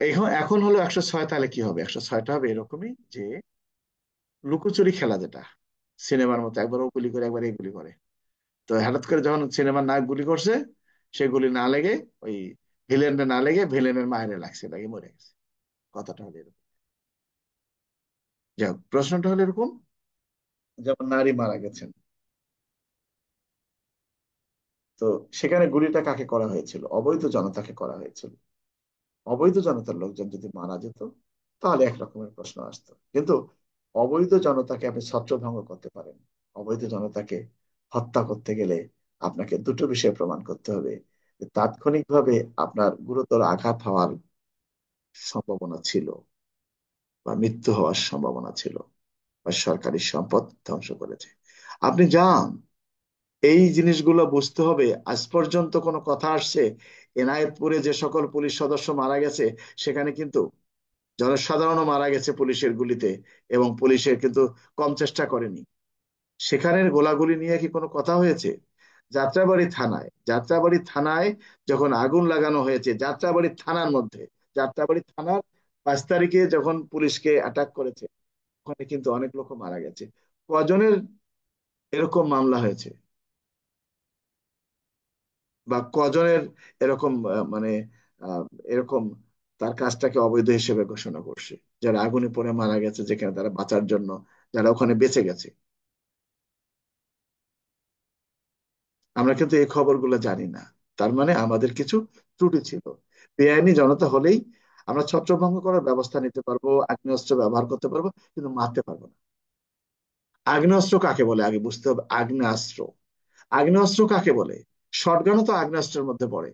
এখন এখন হলো 106, তাহলে কি হবে? 106টা হবে এরকমই যে লুকোচুরি খেলা, যেটা সিনেমার মতো, একবার ও গুলি করে একবার এই গুলি করে। তো হঠাৎ করে যখন সিনেমার নায়ক গুলি করছে, সে গুলি না লেগে ওই ভিলেনটা না লেগে ভিলেনের মায়ের লাগছে, লাগে মরে গেছে। কথাটা হলো এরকম। যাক, প্রশ্নটা হলো এরকম, যেমন নারী মারা গেছেন, তো সেখানে গুলিটা কাকে করা হয়েছিল? অবৈধ জনতাকে করা হয়েছিল। অবৈধ জনতার লোকজন যদি মারা যেত তাহলে এক রকমের প্রশ্ন আসতো, কিন্তু অবৈধ জনতাকে আপনি ছত্রভঙ্গ করতে পারেন। অবৈধ জনতাকে হত্যা করতে গেলে আপনাকে দুটো বিষয় প্রমাণ করতে হবে, যে তাৎক্ষণিকভাবে আপনার গুরুতর আঘাত হওয়ার সম্ভাবনা ছিল বা মৃত্যু হওয়ার সম্ভাবনা ছিল বা সরকারি সম্পদ ধ্বংস করেছে। আপনি যান, এই জিনিসগুলো বুঝতে হবে। আজ পর্যন্ত কোনো কথা আসছে এনায়েতপুরে যে সকল পুলিশ সদস্য মারা গেছে, সেখানে কিন্তু জনসাধারণও মারা গেছে পুলিশের গুলিতে, এবং পুলিশের কিন্তু কম চেষ্টা করেনি। সেখানের গোলাগুলি নিয়ে কি কোনো কথা হয়েছে? যাত্রাবাড়ি থানায় যখন আগুন লাগানো হয়েছে, যাত্রাবাড়ি থানার মধ্যে, যাত্রাবাড়ি থানার 5 তারিখে যখন পুলিশকে অ্যাটাক করেছে, ওখানে কিন্তু অনেক লোক মারা গেছে। কজনের এরকম মামলা হয়েছে বা কজনের এরকম মানে আহ, এরকম তার কাজটাকে অবৈধ হিসেবে ঘোষণা করছে, যারা আগুনে পড়ে মারা গেছে, যেখানে তারা বাঁচার জন্য, যারা ওখানে বেঁচে গেছে? আমরা কিন্তু এই খবরগুলো জানি না। তার মানে আমাদের কিছু ত্রুটি ছিল। বেআইনি জনতা হলেই আমরা ছত্রভঙ্গ করার ব্যবস্থা নিতে পারবো, আগ্নেয়াস্ত্র ব্যবহার করতে পারবো, কিন্তু মারতে পারবো না। আগ্নেয়াস্ত্র কাকে বলে আগে বুঝতে হবে। আগ্নেয়াস্ত্র, আগ্নেয়াস্ত্র কাকে বলে? শটগানও তো আগ্নেয়াস্ত্রের মধ্যে পড়ে।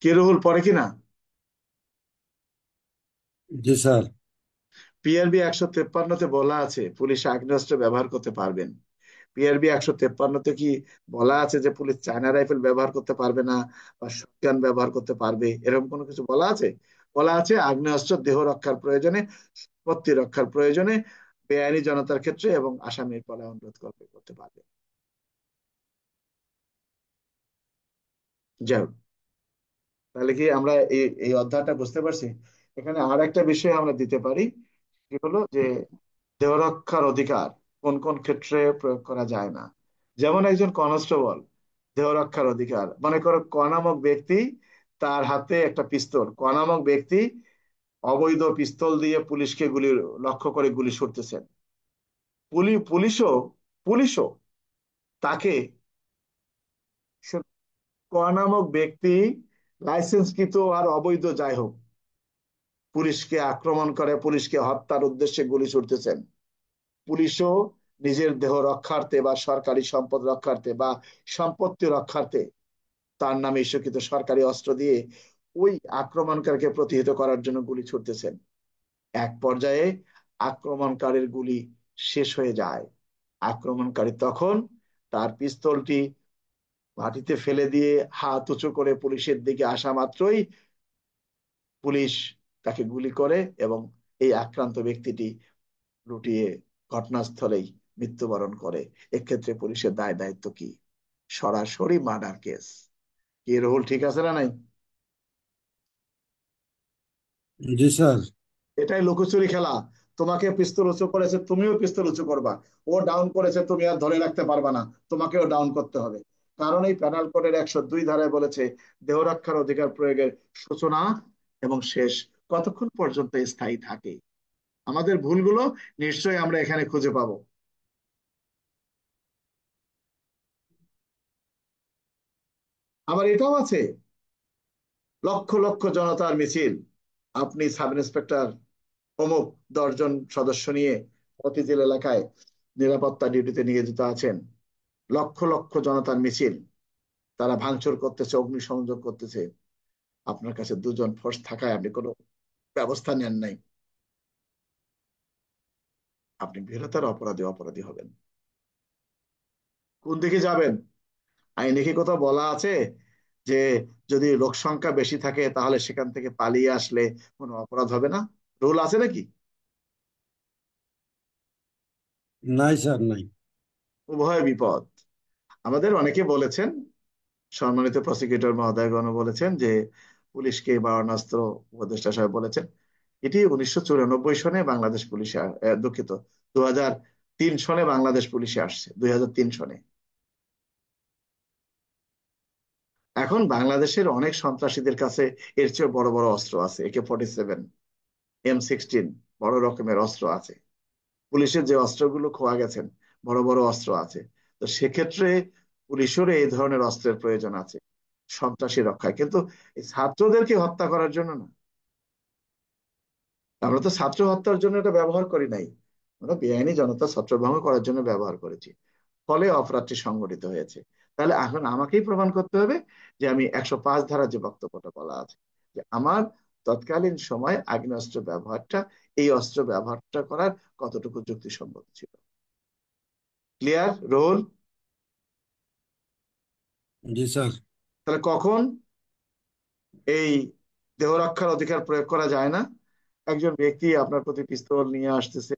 কে রুহুল, পড়ে কিনা? জি স্যার। পিআরবি 153-তে বলা আছে পুলিশ আগ্নেয়াস্ত্র ব্যবহার করতে পারবেন। পিআরবি 153-তে কি বলা আছে যে পুলিশ চায়না রাইফেল ব্যবহার করতে পারবে না বা শটগান ব্যবহার করতে পারবে? এরকম কোনো কিছু বলা আছে? বলা আছে আগ্নেয়াস্ত্র দেহ রক্ষার প্রয়োজনে, সম্পত্তি রক্ষার প্রয়োজনে, বেআইনি জনতার ক্ষেত্রে এবং আসামির পলায়ন রোধ করতে পারবে। যাই হোক, তাহলে কি আমরা এই এই অধ্যায়টা বুঝতে পারছি? এখানে আর একটা বিষয় আমরা দিতে পারি, কি হলো যে দেহরক্ষার অধিকার কোন কোন ক্ষেত্রে প্রয়োগ করা যায় না। যেমন একজন কনস্টেবল, দেহরক্ষার অধিকার, মনে করো ক নামক ব্যক্তি, তার হাতে একটা পিস্তল, ক নামক ব্যক্তি অবৈধ পিস্তল দিয়ে পুলিশকে লক্ষ্য করে গুলি ছুড়তেছেন। পুলিশও পুলিশও তাকে, ক নামক ব্যক্তি লাইসেন্সকৃত আর অবৈধ যাই হোক, পুলিশকে আক্রমণ করে, পুলিশকে হত্যার উদ্দেশ্যে গুলি ছুড়তেছেন। পুলিশও নিজের দেহ রক্ষার্থে বা সরকারি সম্পদ রক্ষার্থে বা সম্পত্তি রক্ষার্থে তার নামে ইস্যুকৃত সরকারি অস্ত্র দিয়ে ওই আক্রমণকারীকে প্রতিহত করার জন্য গুলি ছুড়তেছেন। এক পর্যায়ে আক্রমণকারীর গুলি শেষ হয়ে যায়। আক্রমণকারী তখন তার পিস্তলটি মাটিতে ফেলে দিয়ে হাত উঁচু করে পুলিশের দিকে আসা মাত্রই পুলিশ তাকে গুলি করে এবং এই আক্রান্ত ব্যক্তিটি লুটিয়ে ঘটনাস্থলেই মৃত্যুবরণ করে। এক্ষেত্রে পুলিশের দায় দায়িত্ব কি? সরাসরি মার্ডার কেস। কি রুল ঠিক আছে না নাই? জি স্যার। এটাই লুকোচুরি খেলা। তোমাকে পিস্তল উঁচু করেছে, তুমিও পিস্তল উঁচু করবা। ও ডাউন করেছে, তুমি আর ধরে রাখতে পারবা না, তোমাকেও ডাউন করতে হবে। কারণ এই পেনাল কোডের 102 ধারায় বলেছে দেহ রক্ষার অধিকার প্রয়োগের সূচনা এবং শেষ কতক্ষণ পর্যন্ত স্থায়ী থাকে। আমাদের ভুলগুলো নিশ্চয়ই আমরা এখানে খুঁজে পাবো। আবার এটাও আছে, লক্ষ লক্ষ জনতার মিছিল, আপনি সাব ইন্সপেক্টর অমুক 10 জন সদস্য নিয়ে মতিঝিল এলাকায় নিরাপত্তা ডিউটিতে নিয়োজিত আছেন। লক্ষ লক্ষ জনতার মিছিল, তারা ভাঙচুর করতেছে, অগ্নিসংযোগ করতেছে। আপনার কাছে 2 জন ফোর্স থাকায় আপনি কোনো ব্যবস্থা নেন নাই, আপনি বৃহত্তর অপরাধী অপরাধী হবেন। কোন দিকে যাবেন? আইনে কি কোথাও বলা আছে যে যদি লোক সংখ্যা বেশি থাকে তাহলে সেখান থেকে পালিয়ে আসলে কোনো অপরাধ হবে না? রুল আছে নাকি? নাই স্যার, নাই। উভয় বিপদ। আমাদের অনেকে বলেছেন, সম্মানিত প্রসিকিউটর মহোদয়গণ বলেছেন যে পুলিশকে মারণাস্ত্র, উপদেষ্টা সাহেব বলেছেন এটি 1994 সনে বাংলাদেশ পুলিশে দুঃখিত, 2003 সনে বাংলাদেশ পুলিশে আসছে, 2003 সনে। এখন বাংলাদেশের অনেক সন্ত্রাসীদের কাছে এর চেয়ে বড় বড় অস্ত্র আছে, AK-47, M16, বড় রকমের অস্ত্র আছে। পুলিশের যে অস্ত্রগুলো খোয়া গেছেন, বড় বড় অস্ত্র আছে। তো সেক্ষেত্রে পুলিশেরও এই ধরনের অস্ত্রের প্রয়োজন আছে সন্ত্রাসী রক্ষায়, কিন্তু এই ছাত্রদেরকে হত্যা করার জন্য না। আমরা তো ছাত্র হত্যার জন্য এটা ব্যবহার করি নাই, আমরা বেআইনি জনতা ছত্রভঙ্গ করার জন্য ব্যবহার করেছি, ফলে অপরাধটি সংগঠিত হয়েছে। তাহলে এখন আমাকেই প্রমাণ করতে হবে যে আমি 105 ধারা যে বক্তব্যটা বলা আছে যে আমার তৎকালীন সময় আগ্নেয়াস্ত্র ব্যবহারটা, এই অস্ত্র ব্যবহারটা করার কতটুকু যুক্তিসঙ্গত ছিল। Clear role? জি স্যার। তাহলে কখন এই দেহ রক্ষার অধিকার প্রয়োগ করা যায় না? একজন ব্যক্তি আপনার প্রতি পিস্তল নিয়ে আসতেছে,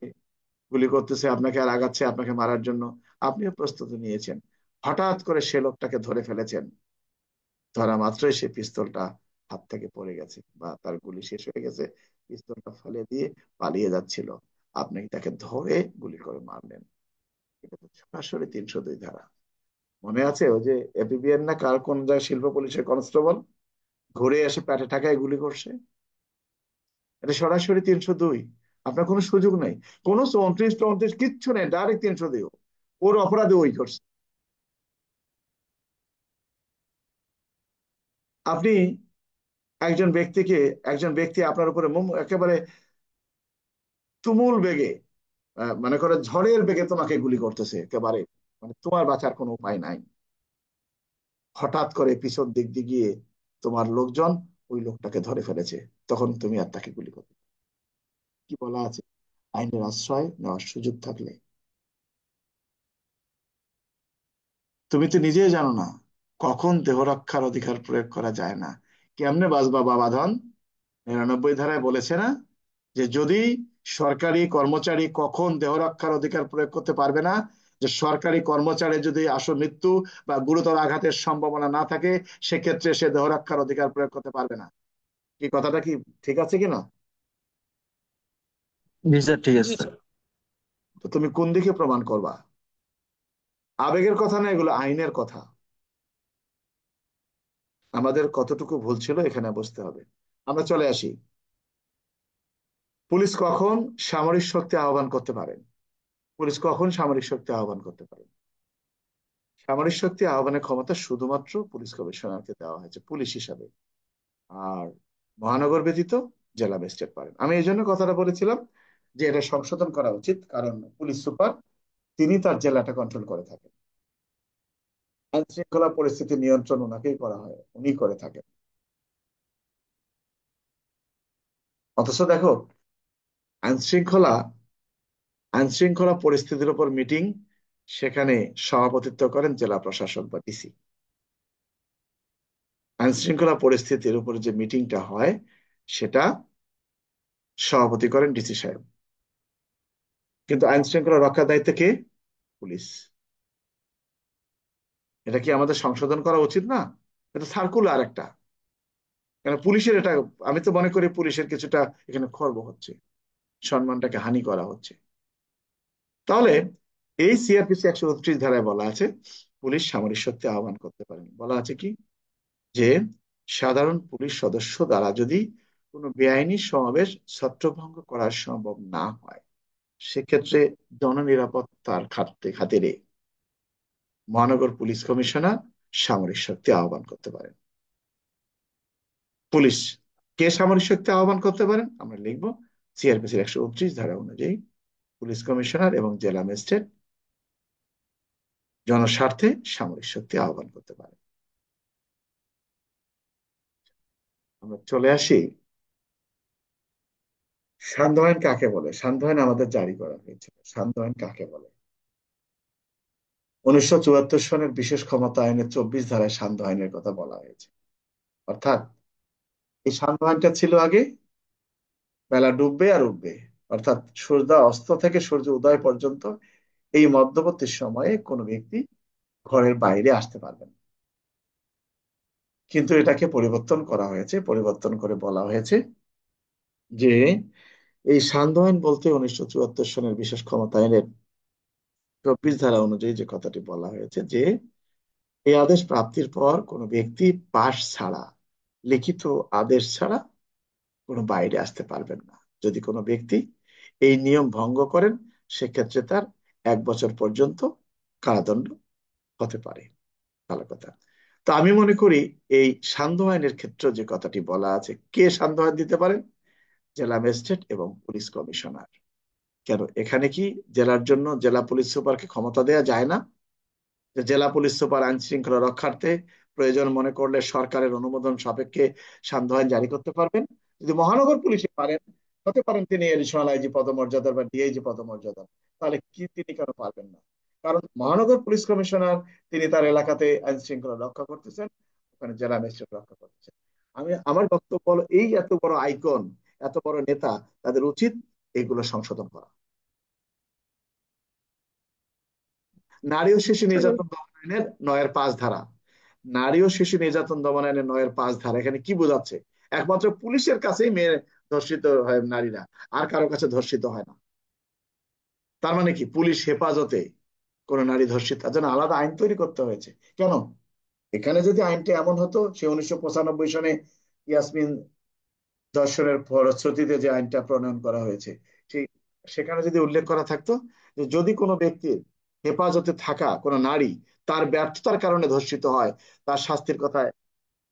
গুলি করতেছে, আপনাকে আর আগাচ্ছে আপনাকে মারার জন্য, আপনিও প্রস্তুতি নিয়েছেন, হঠাৎ করে সে লোকটাকে ধরে ফেলেছেন, ধরা মাত্রই সে পিস্তলটা হাত থেকে পড়ে গেছে বা তার গুলি শেষ হয়ে গেছে, পিস্তলটা ফেলে দিয়ে পালিয়ে যাচ্ছিল, আপনি তাকে ধরে গুলি করে মারলেন। এটা তো সরাসরি 302 ধারা। মনে আছে ওই যে এপিবিএন না কার কোন জায়গায় শিল্প পুলিশের কনস্টেবল ঘুরে এসে পেটে ঠাকায় গুলি করছে? এটা সরাসরি 302। আপনার কোনো সুযোগ নেই, কোনো 34 34 কিচ্ছু নেই, ডাইরেক্ট 302। ওর অপরাধে ওই করছে। আপনি একজন ব্যক্তি আপনার উপরে একেবারে তুমুল বেগে, মনে করে ঝড়ের বেগে তোমাকে গুলি করতেছে একেবারে, মানে তোমার বাঁচার কোনো উপায় নাই। হঠাৎ করে পিছন দিক দিয়ে গিয়ে তোমার লোকজন ওই লোকটাকে ধরে ফেলেছে, তখন তুমি আর তাকে গুলি করতে, কি বলা আছে আইনের আশ্রয় নেওয়ার সুযোগ থাকলে? তুমি তো নিজেই জানো না কখন দেহ রক্ষার অধিকার প্রয়োগ করা যায় না। কেমনে বাঁচবা বাবা ধন? 99 ধারায় বলেছে না যে যদি সরকারি কর্মচারী কখন দেহ রক্ষার অধিকার প্রয়োগ করতে পারবে না, যে সরকারি কর্মচারী যদি মৃত্যু বা গুরুতর আঘাতের সম্ভাবনা না থাকে সেক্ষেত্রে সে দেহ রক্ষার অধিকার প্রয়োগ করতে পারবে না। কি কথাটা কি ঠিক আছে কিনা? জি স্যার, ঠিক জি আছে স্যার। স্যার। তো তুমি কোন দিকে প্রমাণ করবা? আবেগের কথা না, এগুলো আইনের কথা। আমাদের কতটুকু ভুল ছিল এখানে বুঝতে হবে। আমরা চলে আসি, পুলিশ কখন সামরিক শক্তি আহ্বান করতে পারেন? পুলিশ কখন সামরিক শক্তি আহ্বান করতে পারে? সামরিক শক্তি আহ্বানের ক্ষমতা শুধুমাত্র পুলিশ কমিশনারকে দেওয়া হয়েছে পুলিশ হিসাবে। আর মহানগর ব্যতীত জেলা ম্যাজিস্ট্রেট পারেন। আমি এই জন্য কথাটা বলেছিলাম যে এটা সংশোধন করা উচিত, কারণ পুলিশ সুপার তিনি তার জেলাটা কন্ট্রোল করে থাকেন। আইন শৃঙ্খলা পরিস্থিতি নিয়ন্ত্রণ ওনাকেই করা হয়, উনি করে থাকেন। অথচ দেখো, আইন শৃঙ্খলা আইন শৃঙ্খলা পরিস্থিতির উপর মিটিং, সেখানে সভাপতিত্ব করেন জেলা প্রশাসক বা ডিসি। আইন শৃঙ্খলা পরিস্থিতির উপর যে মিটিংটা হয় সেটা সভাপতি করেন ডিসি সাহেব। কিন্তু আইন শৃঙ্খলা রক্ষার দায়িত্ব কে? পুলিশ। এটা কি আমাদের সংশোধন করা উচিত না? এটা সার্কুলার একটা। কারণ পুলিশের এটা, আমি তো মনে করি পুলিশের কিছুটা এখানে খর্ব হচ্ছে, সম্মানটাকে হানি করা হচ্ছে। তাহলে এই সিআরপিসি 129 ধারায় বলা আছে পুলিশ সামরিক শক্তি আহ্বান করতে পারেন। বলা আছে কি, যে সাধারণ পুলিশ সদস্য দ্বারা যদি কোনো বেআইনি সমাবেশ ছত্রভঙ্গ করা সম্ভব না হয়, সেক্ষেত্রে জননিরাপত্তার খাতিরে মহানগর পুলিশ কমিশনার সামরিক শক্তি আহ্বান করতে পারেন। পুলিশ কে সামরিক শক্তি আহ্বান করতে পারেন? আমরা লিখবো সিআরপিসির 129 ধারা অনুযায়ী পুলিশ কমিশনার এবং জেলা ম্যাজিস্ট্রেট জনস্বার্থে সামরিক শক্তি আহ্বান করতে পারেন। আমরা চলে আসি, সান্ধ্য আইন কাকে বলে? সান্ধ্য আইন আমাদের জারি করা হয়েছিল। সান্ধ্য আইন কাকে বলে? 1974 সনের বিশেষ ক্ষমতা আইনের 24 ধারায় সান্ধ্য আইনের কথা বলা হয়েছে। অর্থাৎ এই সান্ধ্য আইনটা ছিল আগে বেলা ডুববে আর উঠবে, অর্থাৎ সূর্য অস্ত থেকে সূর্য উদয় পর্যন্ত এই মধ্যবর্তী সময়ে কোনো ব্যক্তি ঘরের বাইরে আসতে পারবেন। কিন্তু এটাকে পরিবর্তন করা হয়েছে, পরিবর্তন করে বলা হয়েছে যে এই সান্ধ্য আইন বলতে 1974 সনের বিশেষ ক্ষমতা আইনের 24 ধারা অনুযায়ী যে কথাটি বলা হয়েছে, যে এই আদেশ প্রাপ্তির পর কোনো ব্যক্তি পাশ ছাড়া, লিখিত আদেশ ছাড়া কোনো বাইরে আসতে পারবেন না। যদি কোনো ব্যক্তি এই নিয়ম ভঙ্গ করেন, সেক্ষেত্রে তার 1 বছর পর্যন্ত কারাদণ্ড হতে পারে। ভালো কথা। তো আমি মনে করি এই সান্ধ্য আইনের ক্ষেত্রে যে কথাটি বলা আছে, কে সান্ধ্য আইন দিতে পারেন? জেলা ম্যাজিস্ট্রেট এবং পুলিশ কমিশনার। কেন, এখানে কি জেলার জন্য জেলা পুলিশ সুপারকে ক্ষমতা দেওয়া যায় না? যে জেলা পুলিশ সুপার আইন শৃঙ্খলা রক্ষার্থে প্রয়োজন মনে করলে সরকারের অনুমোদন সাপেক্ষে সান্ধ্য আইন জারি করতে পারবেন? যদি মহানগর পুলিশে পারেন, হতে পারেন তিনি এডিশনাল আইজি পদমর্যাদার বা ডিআইজি পদমর্যাদার, তাহলে কি তিনি কেন পারবেন না? কারণ মহানগর পুলিশ কমিশনার তিনি তার এলাকাতে আইন শৃঙ্খলা রক্ষা করতেছেন, ওখানে জেলা ম্যাজিস্ট্রেট রক্ষা করতেছেন। আমার বক্তব্য হলো, এই এত বড় আইকন, এত বড় নেতা, তাদের উচিত এগুলো সংশোধন করা। নারী ও শিশু নির্যাতন দমন আইনের 9-এর 5 ধারা, নারী ও শিশু নির্যাতন দমন আইনের 9-এর 5 ধারা এখানে কি বোঝাচ্ছে? একমাত্র পুলিশের কাছেই মেয়ে ধর্ষিত হয় নারীরা, আর কারো কাছে ধর্ষিত হয় না। তার মানে কি পুলিশ হেফাজতে কোন নারী ধর্ষিত, তার জন্য আলাদা আইন তৈরি করতে হয়েছে কেন? এখানে যদি আইনটা এমন হতো, সে 1995 সনে ইয়াসমিন ধর্ষণের ফলশ্রুতিতে যে আইনটা প্রণয়ন করা হয়েছে, সেই সেখানে যদি উল্লেখ করা থাকতো যে যদি কোনো ব্যক্তির হেফাজতে থাকা কোনো নারী তার ব্যর্থতার কারণে ধর্ষিত হয়, তার শাস্তির কথা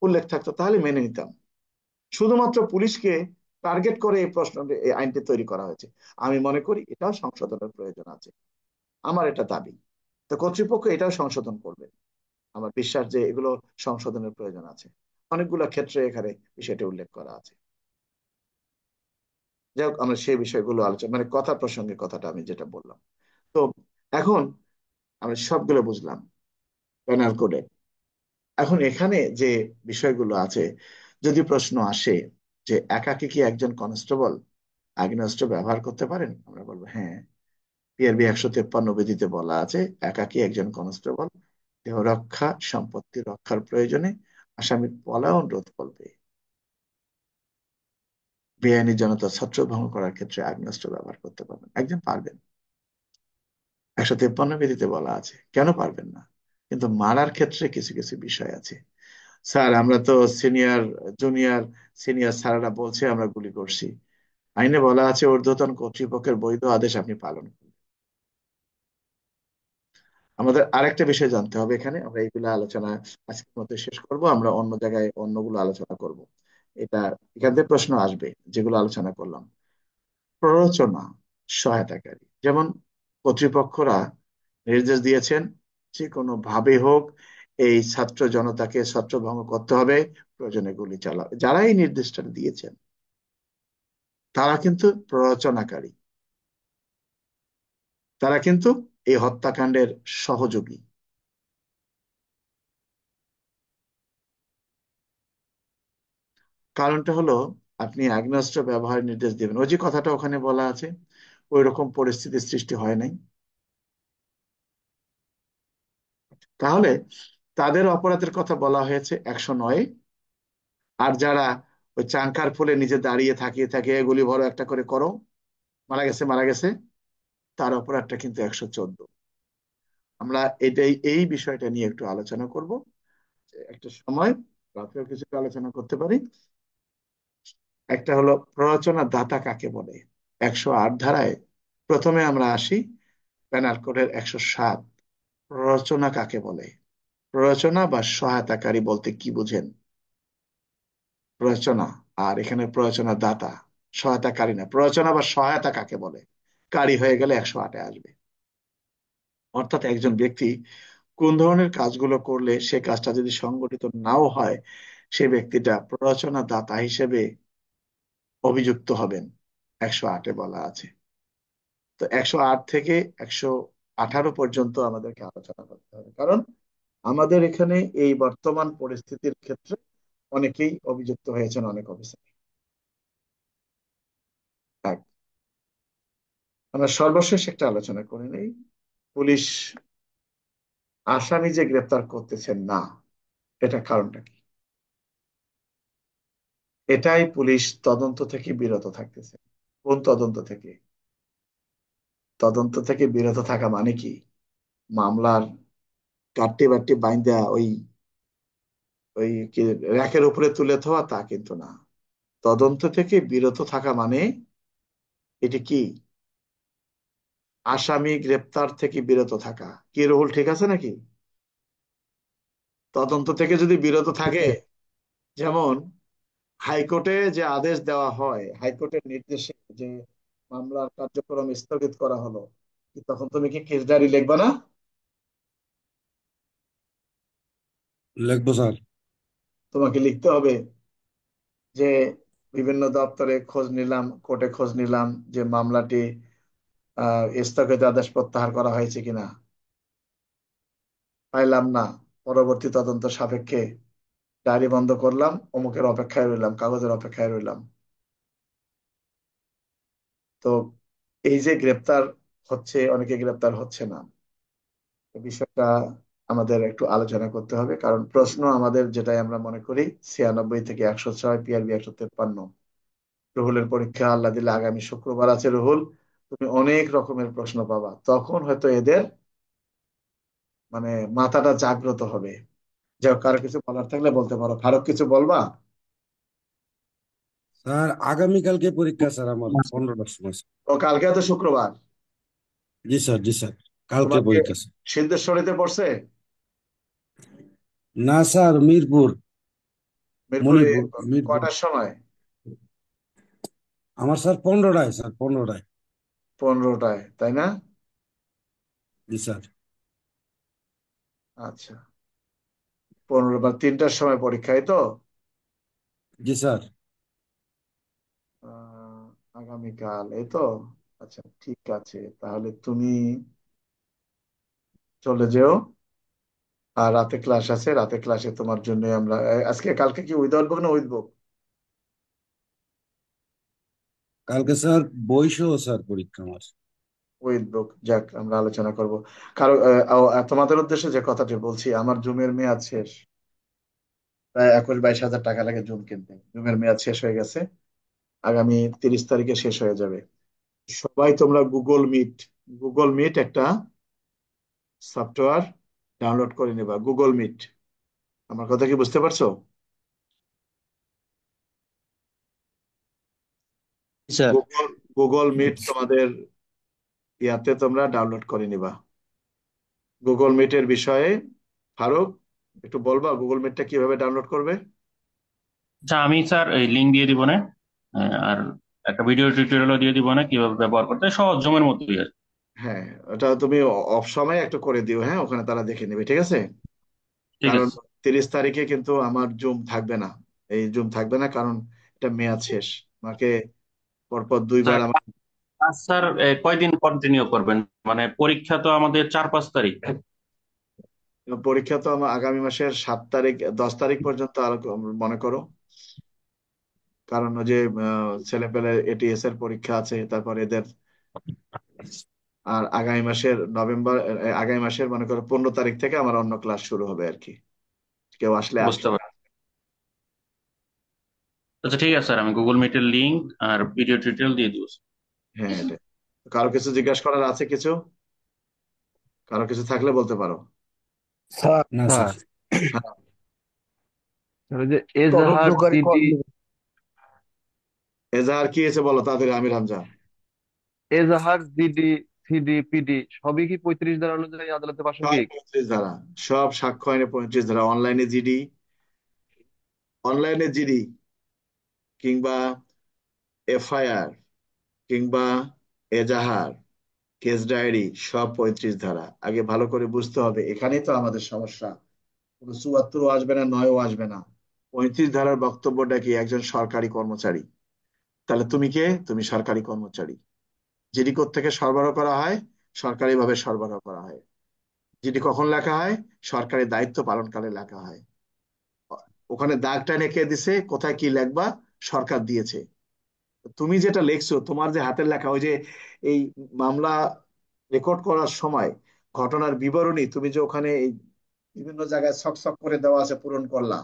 উল্লেখ থাকতো, তাহলে মেনে নিতাম। শুধুমাত্র পুলিশকে টার্গেট করে এই প্রশ্ন, এই আইনটি তৈরি করা হয়েছে। আমি মনে করি এটাও সংশোধনের প্রয়োজন আছে, আমার এটা দাবি। তো কর্তৃপক্ষ এটাও সংশোধন করবে। আমার বিশ্বাস যে এগুলো সংশোধনের প্রয়োজন আছে। অনেকগুলো ক্ষেত্রে এখানে বিষয়টি উল্লেখ করা আছে। যাই হোক, আমরা সেই বিষয়গুলো আলোচনা, মানে কথা প্রসঙ্গে কথাটা আমি যেটা বললাম। তো এখন আমরা সবগুলো বুঝলাম পেনাল কোডে। এখন এখানে যে বিষয়গুলো আছে, যদি প্রশ্ন আসে যে একাকী কি একজন কনস্টেবল আগ্নেয়াস্ত্র ব্যবহার করতে পারেন, আমরা বলবো হ্যাঁ। পিআরবি 153 বিধিতে বলা আছে একাকী একজন কনস্টেবল দেহ রক্ষা, সম্পত্তি রক্ষার প্রয়োজনে আসামির পলায়ন রোধ করবে, বেআইনি জনতা ছত্রভঙ্গ করার ক্ষেত্রে আগ্নেয়াস্ত্র ব্যবহার করতে পারবেন, একজন পারবেন। 153 বিধিতে বলা আছে, কেন পারবেন না? কিন্তু মারার ক্ষেত্রে কিছু কিছু বিষয় আছে। স্যার আমরা তো সিনিয়র, জুনিয়র, সিনিয়র স্যাররা বলছে আমরা গুলি করছি। আইনে বলা আছে ঊর্ধ্বতন কর্তৃপক্ষের বৈধ আদেশ আপনি পালন করুন। আমাদের আরেকটা বিষয় জানতে হবে এখানে, আমরা এইগুলো আলোচনা আজকের মতো শেষ করব, আমরা অন্য জায়গায় অন্যগুলো আলোচনা করব। এটা এখান থেকে প্রশ্ন আসবে, যেগুলো আলোচনা করলাম। প্ররোচনা, সহায়তাকারী, যেমন কর্তৃপক্ষরা নির্দেশ দিয়েছেন যে কোনো ভাবে হোক এই ছাত্র জনতাকে ছত্রভঙ্গ করতে হবে, প্রয়োজনে গুলি চালাবে, যারা এই নির্দেশটা দিয়েছেন তারা কিন্তু প্ররোচনাকারী, তারা কিন্তু এই হত্যাকাণ্ডের সহযোগী। কারণটা হলো, আপনি আগ্নেয়াস্ত্র ব্যবহারের নির্দেশ দিবেন, ওই যে কথাটা ওখানে বলা আছে, ওই রকম পরিস্থিতির সৃষ্টি হয় নাই, তাহলে তাদের অপরাধের কথা বলা হয়েছে 109। আর যারা ওই চাঙ্কার ফুলে নিজে দাঁড়িয়ে থাকিয়ে থাকে গুলি ভরো একটা করে করো, মারা গেছে মারা গেছে, তার অপরাধটা কিন্তু 114। আমরা এই বিষয়টা নিয়ে একটু আলোচনা করব, একটা সময় রাতেও কিছু আলোচনা করতে পারি। একটা হলো প্ররোচনা দাতা কাকে বলে, 108 ধারায় প্রথমে আমরা আসি, পেনাল কোডের 107, প্ররোচনা কাকে বলে, প্ররোচনা বা সহায়তাকারী বলতে কি বুঝেন? প্ররোচনা, আর এখানে প্ররোচনা দাতা, সহায়তাকারী না, প্ররোচনা বা সহায়তা কাকে বলে, কারী হয়ে গেলে 108-এ আসবে। অর্থাৎ একজন ব্যক্তি কোন ধরনের কাজগুলো করলে সে কাজটা যদি সংগঠিত নাও হয়, সে ব্যক্তিটা প্ররোচনা দাতা হিসেবে অভিযুক্ত হবেন, 108-এ বলা আছে। তো 108 থেকে 118 পর্যন্ত আমাদেরকে আলোচনা করতে হবে, কারণ আমাদের এখানে এই বর্তমান পরিস্থিতির ক্ষেত্রে অনেকেই অভিযুক্ত হয়েছেন, অনেক অফিসার। আমরা সর্বশেষ একটা আলোচনা করে নেই, পুলিশ আসামি যে গ্রেপ্তার করতেছেন না, এটা কারণটা কি? এটাই পুলিশ তদন্ত থেকে বিরত থাকতেছে। কোন তদন্ত থেকে? তদন্ত থেকে বিরত থাকা মানে কি মামলার কাট্টি বাট্টি বাইন্দা ওই ওই কি র্যাকের উপরে তুলে দেওয়া, তা কিন্তু না। তদন্ত থেকে বিরত থাকা মানে এটি কি? আসামি গ্রেপ্তার থেকে বিরত থাকা। কি রুহুল, ঠিক আছে নাকি? তদন্ত থেকে যদি বিরত থাকে, যেমন হাইকোর্টে যে আদেশ দেওয়া হয়, হাইকোর্টের নির্দেশে যে মামলার কার্যক্রম স্থগিত করা হলো, কি তখন তুমি কি কেস ডায়েরি লিখবা না? লিখবো স্যার। তোমাকে লিখতে হবে যে বিভিন্ন দপ্তরে খোঁজ নিলাম, কোর্টে খোঁজ নিলাম যে মামলাটি স্থগিত আদেশ প্রত্যাহার করা হয়েছে কিনা, পাইলাম না, পরবর্তী তদন্ত সাপেক্ষে ডায়েরি বন্ধ করলাম, অমুকের অপেক্ষায় রইলাম, কাগজের অপেক্ষায় রইলাম। তো এই যে গ্রেপ্তার হচ্ছে, অনেকে গ্রেপ্তার হচ্ছে না, এই বিষয়টা আমাদের একটু আলোচনা করতে হবে, কারণ প্রশ্ন আমাদের যেটাই আমরা মনে করি 96 থেকে 106, পিআরবি 153। রুহুলের পরীক্ষা আল্লাহ দিলে আগামী শুক্রবার আছে। রুহুল, তুমি অনেক রকমের প্রশ্ন পাবা, তখন হয়তো এদের মানে মাথাটা জাগ্রত হবে। যাই, কারো কিছু বলার থাকলে বলতে পারো। ফারুক, কিছু বলবা? স্যার আগামীকালকে পরীক্ষা স্যার, আমার 15টার সময় স্যার। ও, কালকে তো শুক্রবার। জি স্যার, জি স্যার, কালকে তোমার কি পরীক্ষা স্যার। সিদ্ধেশ্বরীতে পড়ছে? না স্যার, মিরপুর। মিরপুরে? মণিপুর, মিরপুর। কটার সময়? আমার স্যার 15টায় স্যার, 15টায়। 15টায়, তাই না? জি স্যার। আচ্ছা, 15 বা 3টার সময় পরীক্ষা, এই তো? জি স্যার। আহ, আগামীকাল, এই তো? আচ্ছা, ঠিক আছে, তাহলে তুমি চলে যেও। আর রাতে ক্লাস আছে, রাতে ক্লাসে তোমার জন্য আমরা আজকে কালকে কি উইদাউট বুক না উইথ বুক? কালকে স্যার বইসহ স্যার পরীক্ষা আমার। উইথ বুক, যাক, আমরা আলোচনা করব। কারণ তোমাদের উদ্দেশ্যে যে কথাটি বলছি, আমার জুমের মেয়াদ শেষ। প্রায় 21-22 হাজার টাকা লাগে জুম কিনতে, জুমের মেয়াদ শেষ হয়ে গেছে, আগামী 30 তারিখে শেষ হয়ে যাবে। সবাই তোমরা গুগল মিট একটা সফটওয়্যার ডাউনলোড করে নেবা, গুগল মিট। আমার কথা কি বুঝতে পারছো? স্যার। গুগল গুগল মিট তোমাদের ইয়াতে তোমরা ডাউনলোড করে নিবা। গুগল মিটের বিষয়ে ফারুক একটু বলবা, গুগল মিটটা কিভাবে ডাউনলোড করবে? আচ্ছা, আমি স্যার এই লিঙ্ক দিয়ে দিব না, আর একটা ভিডিও টিউটোরিয়ালও দিয়ে দিব না কিভাবে ব্যবহার করতে হয়, সহজ জমের মতোই আর কি। হ্যাঁ, ওটা তুমি অফ সময় একটু করে দিও, হ্যাঁ, ওখানে তারা দেখে নেবে, ঠিক আছে? ঠিক কারণ আছে 30 তারিখে কিন্তু আমার জুম থাকবে না। এই জুম থাকবে না কারণ এটা মেয়াদ শেষ। আমাকে পরপর দুইবার স্যার। আমার স্যার কয়দিন কন্টিনিউ করবেন? মানে পরীক্ষা তো আমাদের 4-5 তারিখ। পরীক্ষা তো আমার আগামী মাসের 7 তারিখ 10 তারিখ পর্যন্ত আর মনে করো। কারণ ওই যে ছেলে পেলে এটিএস এর পরীক্ষা আছে, তারপর এদের আর আগামী মাসের মনে করো 15 তারিখ থেকে আমার অন্য ক্লাস শুরু হবে আর কি। কেউ আসলে বুঝতে আসলো। পারি। আচ্ছা ঠিক আছে স্যার, আমি গুগল মিটের লিংক আর ভিডিও টিউটোরিয়াল দিয়ে দিব। হ্যাঁ, এটা কারো কিছু জিজ্ঞাসা করার আছে কিছু? কারো কিছু থাকলে বলতে পারো। স্যার না স্যার। হ্যাঁ, ওই যে এজাহার তদন্তকারী সিডি, এজাহার কি হয়েছে বলো তাড়াতাড়ি, আমির হামজা। এজাহার জিডি, সিডি, পিডি সবই কি 35 ধারা অনুযায়ী আদালতে সব প্রাসঙ্গিক? 35 ধারা, সব সাক্ষ্য আইনে 35 ধারা, অনলাইনে জিডি কিংবা এফআইআর কিংবা এজাহার, কেস ডায়েরি, সব 35 ধারা। আগে ভালো করে বুঝতে হবে, এখানেই তো আমাদের সমস্যা। কোনো 74ও আসবে না, 9ও আসবে না। 35 ধারার বক্তব্যটা কি? একজন সরকারি কর্মচারী। তাহলে তুমি কে? তুমি সরকারি কর্মচারী। জিডি থেকে সরবরাহ করা হয়? সরকারি ভাবে সরবরাহ করা হয়। জিডি কখন লেখা হয়? সরকারি দায়িত্ব পালনকালে লেখা হয়। ওখানে দাগ টানে কে দিছে, কোথায় কি লেখবা? সরকার দিয়েছে। তুমি যেটা লেখছো, তোমার যে হাতের লেখা, ওই যে এই মামলা রেকর্ড করার সময় ঘটনার বিবরণী তুমি যে ওখানে এই বিভিন্ন জায়গায় ছক ছক করে দেওয়া আছে, পূরণ করলা,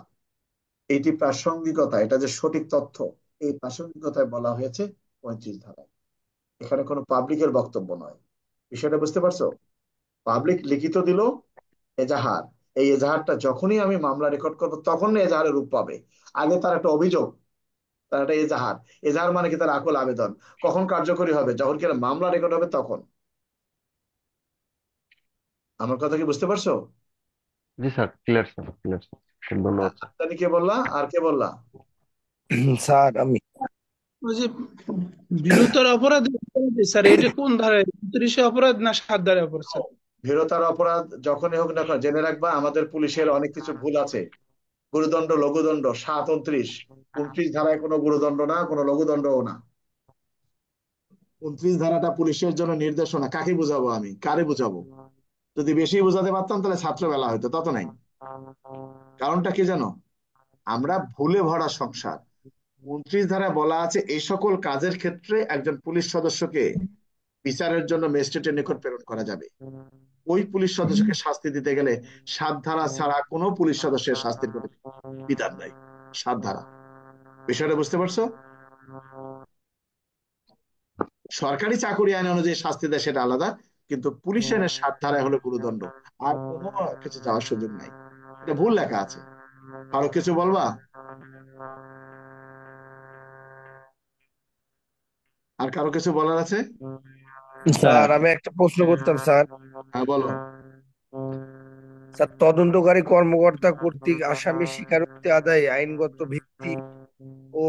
এইটি প্রাসঙ্গিকতা, এটা যে সঠিক তথ্য, এই প্রাসঙ্গিকতায় বলা হয়েছে 35 ধারায়। এখানে কোনো পাবলিকের বক্তব্য নয়। বিষয়টা বুঝতে পারছো? পাবলিক লিখিত দিল এজাহার, এই এজাহারটা যখনই আমি মামলা রেকর্ড করবো তখন এজাহারের রূপ পাবে। আগে তার একটা অভিযোগ, তার একটা এজাহার। এজাহার মানে কি? তার আকুল আবেদন। কখন কার্যকরী হবে? যখন কিনা মামলা রেকর্ড হবে তখন। আমার কথা কি বুঝতে পারছো? জি sir, clear sir, clear sir, ধন্যবাদ স্যার। জানি কে বললা, আর কে বললা? স্যার আমি ওই যে বৃহত্তর অপরাধ, স্যার এটা কোন ধারায়, 29 অপরাধ না 7 ধারায় অপরাধ স্যার? ভীরতার অপরাধ যখনই হোক না কেন, জেনে রাখবা আমাদের পুলিশের অনেক কিছু ভুল আছে। গুরুদণ্ড লঘুদণ্ড 7, 29, 29 ধারায় কোনো গুরুদণ্ড না, কোনো লঘুদণ্ডও না। 29 ধারাটা পুলিশের জন্য নির্দেশনা। কাকে বুঝাবো আমি, কারে বুঝাবো? যদি বেশি বুঝাতে পারতাম তাহলে ছাত্রবেলা হয়তো, তত নাই। কারণটা কি জানো? আমরা ভুলে ভরা সংসার। 29 ধারায় বলা আছে এই সকল কাজের ক্ষেত্রে একজন পুলিশ সদস্যকে বিচারের জন্য ম্যাজিস্ট্রেটের নিকট প্রেরণ করা যাবে। ওই পুলিশ সদস্যকে শাস্তি দিতে গেলে 7 ধারা ছাড়া কোনো পুলিশ সদস্যের শাস্তির কোনো বিধান নাই। 7 ধারা। বিষয়টা বুঝতে পারছো? সরকারি চাকরি আইন অনুযায়ী শাস্তি দেয় সেটা আলাদা, কিন্তু পুলিশ আইনের 7 ধারায় হলো গুরুদণ্ড। আর কোনো কিছু যাওয়ার সুযোগ নাই। এটা ভুল লেখা আছে। আরো কিছু বলবা? আর কারো কিছু বলার আছে? স্যার আমি একটা প্রশ্ন করতাম স্যার। হ্যাঁ, বলো। স্যার, তদন্তকারী কর্মকর্তা কর্তৃক আসামি স্বীকারোক্তি আদায়ে আইনগত ভিত্তি ও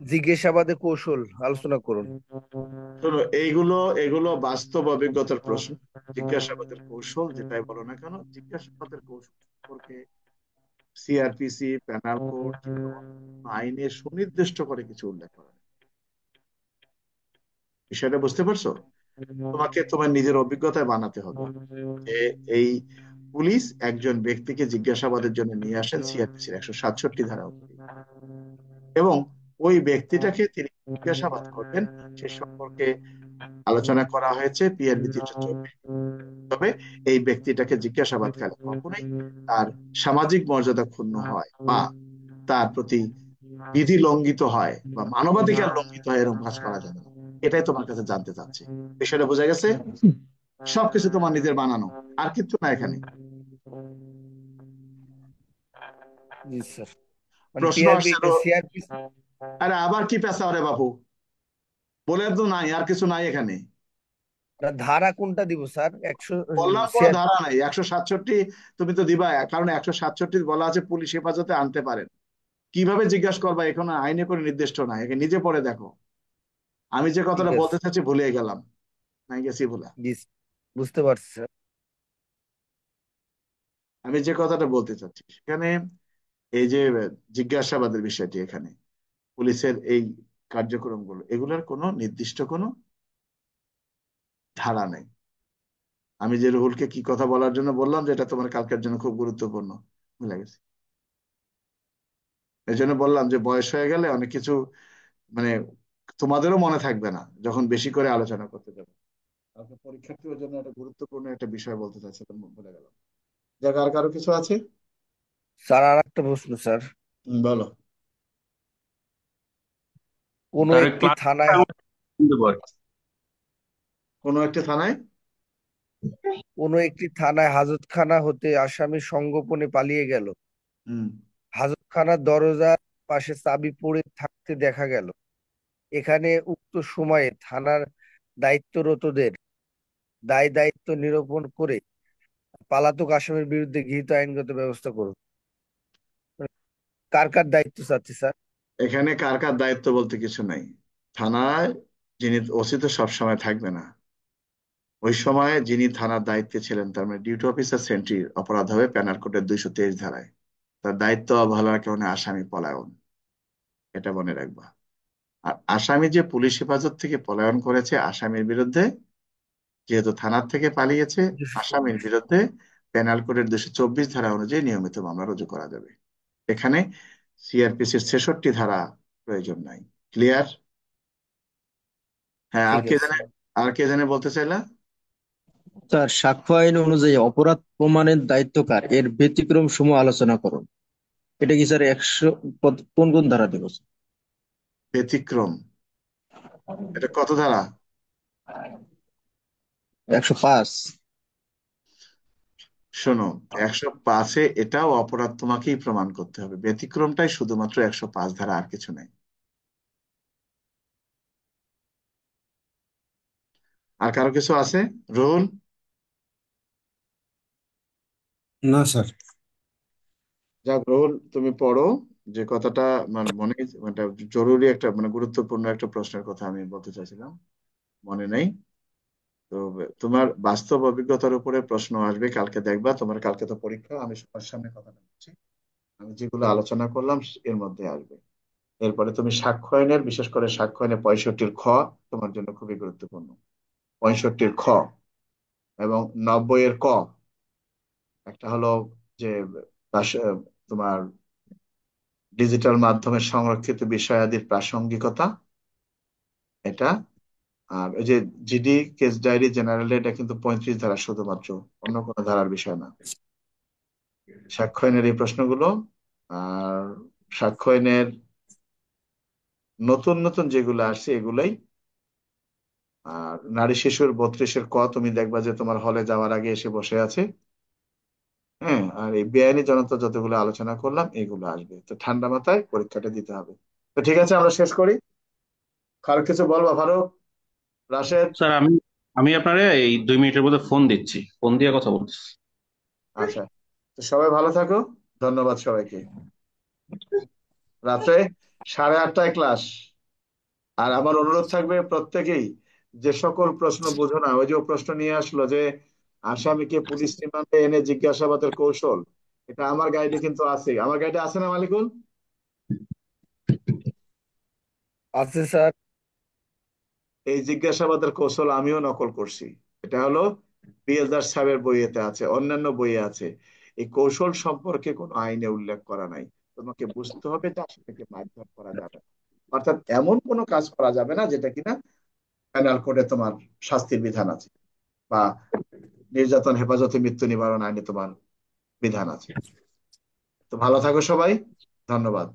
জিজ্ঞাসাবাদে কৌশল আলোচনা করুন। শোনো, এইগুলো এগুলো বাস্তব অভিজ্ঞতার প্রশ্ন। জিজ্ঞাসাবাদের কৌশল যেটাই বলো না কেন, জিজ্ঞাসাবাদের কৌশল সম্পর্কে সিআরপিসি, পেনাল কোড কিংবা অন্যান্য আইনে সুনির্দিষ্ট করে কিছু উল্লেখ করা নেই। বিষয়টা বুঝতে পারছো? তোমাকে তোমার নিজের অভিজ্ঞতায় বানাতে হবে যে এই পুলিশ একজন ব্যক্তিকে জিজ্ঞাসাবাদের জন্য নিয়ে আসেন সিআরপিসির 167 ধারা অনুযায়ী, এবং ওই ব্যক্তিটাকে তিনি জিজ্ঞাসাবাদ করবেন সে সম্পর্কে আলোচনা করা হয়েছে পিআরবি 324। তবে এই ব্যক্তিটাকে জিজ্ঞাসাবাদকালে কখনোই তার সামাজিক মর্যাদা ক্ষুণ্ণ হয় বা তার প্রতি বিধি লঙ্ঘিত হয় বা মানবাধিকার লঙ্ঘিত হয় এরকম কাজ করা যাবে না। এটাই তোমার কাছে জানতে চাচ্ছি। বিষয়টা বোঝা গেছে? সবকিছু তোমার নিজের বানানো, আর কিচ্ছু না এখানে। জি স্যার। মানে প্রশ্ন পিআরবি আসছে সিআরপি আরে আবার কি পেশা ওরে বাপু, বলে তো নাই, আর কিছু নাই এখানে। ধারা কোনটা দিব স্যার? বললাম কোনো ধারা নাই, 167 তুমি তো দিবা, কারণ 167 বলা আছে পুলিশ হেফাজতে আনতে পারেন। কিভাবে জিজ্ঞাসা করবা এখন আইনে করে নির্দিষ্ট না, একে নিজে পড়ে দেখো। আমি যে ঠিক কথাটা আছে। বলতে চাচ্ছি ভুলে গেলাম, নাই গেছি ভুলা। জি বুঝতে পারছি স্যার। আমি যে কথাটা বলতে চাচ্ছি সেখানে এই যে জিজ্ঞাসাবাদের বিষয়টি, এখানে পুলিশের এই কার্যক্রমগুলো, এগুলোর কোনো নির্দিষ্ট কোনো ধারা নেই। আমি যে রুহুলকে কি কথা বলার জন্য বললাম যে এটা তোমার কালকের জন্য খুব গুরুত্বপূর্ণ, ভুলে গেছি। এই জন্য বললাম যে বয়স হয়ে গেলে অনেক কিছু মানে তোমাদেরও মনে থাকবে না যখন বেশি করে আলোচনা করতে যাবে। কালকে পরীক্ষার্থীদের জন্য একটা গুরুত্বপূর্ণ একটা বিষয় বলতে চাচ্ছিলাম, ভুলে গেলাম। যাক, আর কারো কিছু আছে? স্যার আর একটা প্রশ্ন স্যার। বলো। কোনো স্যার একটি ক্লাস থানায় কোনো একটি থানায় কোনো একটি থানায় হাজতখানা হতে আসামি সংগোপনে পালিয়ে গেল। হুম হাজতখানার দরজার পাশে চাবি পড়ে থাকতে দেখা গেল। এখানে উক্ত সময়ে থানার দায়িত্বরতদের দায়িত্ব নিরূপণ করে পলাতক আসামির বিরুদ্ধে গৃহীত আইনগত ব্যবস্থা করুন। কার কার দায়িত্ব চাচ্ছি স্যার? এখানে কার কার দায়িত্ব বলতে কিছু নাই। থানায় যিনি ওসি তো সবসময় থাকবে না। ওই সময় যিনি থানার দায়িত্বে ছিলেন, তার মানে ডিউটি অফিসার সেন্ট্রি অপরাধ হবে প্যানাল কোডের 223 ধারায়। তার দায়িত্ব অবহেলার কারণে আসামি পলায়ন, এটা মনে রাখবা। আর আসামি যে পুলিশ হেফাজত থেকে পলায়ন করেছে, আসামির বিরুদ্ধে, যেহেতু থানার থেকে পালিয়েছে, আসামির বিরুদ্ধে পেনাল কোডের 224 ধারা অনুযায়ী নিয়মিত মামলা রুজু করা যাবে। এখানে সিআরপিসির 66 ধারা প্রয়োজন নাই। ক্লিয়ার? হ্যাঁ, আর ঠিক কে আছে। জানে, আর কে জানে বলতে চাইলা? স্যার, সাক্ষ্য আইন অনুযায়ী অপরাধ প্রমাণের দায়িত্ব কার, এর ব্যতিক্রম সমূহ আলোচনা করুন। এটা কি স্যার 100 কোন কোন ধারা দিব স্যার? ব্যতিক্রম, এটা কত ধারা? 105। শোনো, 105-এ এটাও অপরাধ তোমাকেই প্রমাণ করতে হবে, ব্যতিক্রমটাই শুধুমাত্র 105 ধারা, আর কিছু নেই। আর কারো কিছু আছে? রুল? না স্যার। যাক রুল, তুমি পড়ো। যে কথাটা মনে, মানে জরুরি একটা, মানে গুরুত্বপূর্ণ একটা প্রশ্নের কথা আমি বলতে চাইছিলাম, মনে নেই তো। তোমার বাস্তব অভিজ্ঞতার উপরে প্রশ্ন আসবে কালকে, দেখবা। তোমার কালকে তো পরীক্ষা, আমি সবার সামনে কথা বলছি, আমি যেগুলো আলোচনা করলাম এর মধ্যে আসবে। এরপরে তুমি সাক্ষ্য আইনের, বিশেষ করে সাক্ষ্য আইনে 65-র খ তোমার জন্য খুবই গুরুত্বপূর্ণ। 65-র খ এবং 90-এর ক। একটা হলো যে তোমার ডিজিটাল মাধ্যমে সংরক্ষিত বিষয়াদির প্রাসঙ্গিকতা, এটা। আর ওই যে জিডি কেস ডায়েরি জেনারেল, এটা কিন্তু 35 ধারা শুধুমাত্র, অন্য কোনো ধারার বিষয় না। সাক্ষ্য আইনের এই প্রশ্নগুলো। আর সাক্ষ্য আইনের নতুন নতুন যেগুলো আসছে এগুলাই। আর নারী শিশুর 32-এর ক তুমি দেখবা যে তোমার হলে যাওয়ার আগে এসে বসে আছে। হ্যাঁ, আর এই বেআইনি জনতা যতগুলো আলোচনা করলাম এগুলো আসবে, তো ঠান্ডা মাথায় পরীক্ষাটা দিতে হবে। তো ঠিক আছে, আমরা শেষ করি। কারো কিছু বলবা? ফারুক, রাশেদ? স্যার আমি আমি আপনারে এই 2 মিনিটের মধ্যে ফোন দিচ্ছি, ফোন দিয়ে কথা বলতেছি। আচ্ছা, তো সবাই ভালো থাকো। ধন্যবাদ সবাইকে। রাত্রে 8:30টায় ক্লাস। আর আমার অনুরোধ থাকবে প্রত্যেকেই, যে সকল প্রশ্ন বোঝো না, ওই যে ও প্রশ্ন নিয়ে আসলো যে আসামিকে পুলিশ রিমান্ডে এনে জিজ্ঞাসাবাদের কৌশল, এটা আমার গাইডে কিন্তু আছে। আমার গাইডে আছে না মালিকুল? আছে স্যার। এই জিজ্ঞাসাবাদের কৌশল আমিও নকল করছি। এটা হলো পিএসদার সাহেবের বইয়েতে আছে, অন্যান্য বইয়ে আছে। এই কৌশল সম্পর্কে কোনো আইনে উল্লেখ করা নাই। তোমাকে বুঝতে হবে যে আসামিকে মারধর করা যাবে না। অর্থাৎ এমন কোনো কাজ করা যাবে না যেটা কিনা পেনাল কোডে তোমার শাস্তির বিধান আছে, বা নির্যাতন হেফাজতে মৃত্যু নিবারণ আইনে তোমার বিধান আছে। তো ভালো থাকো সবাই, ধন্যবাদ।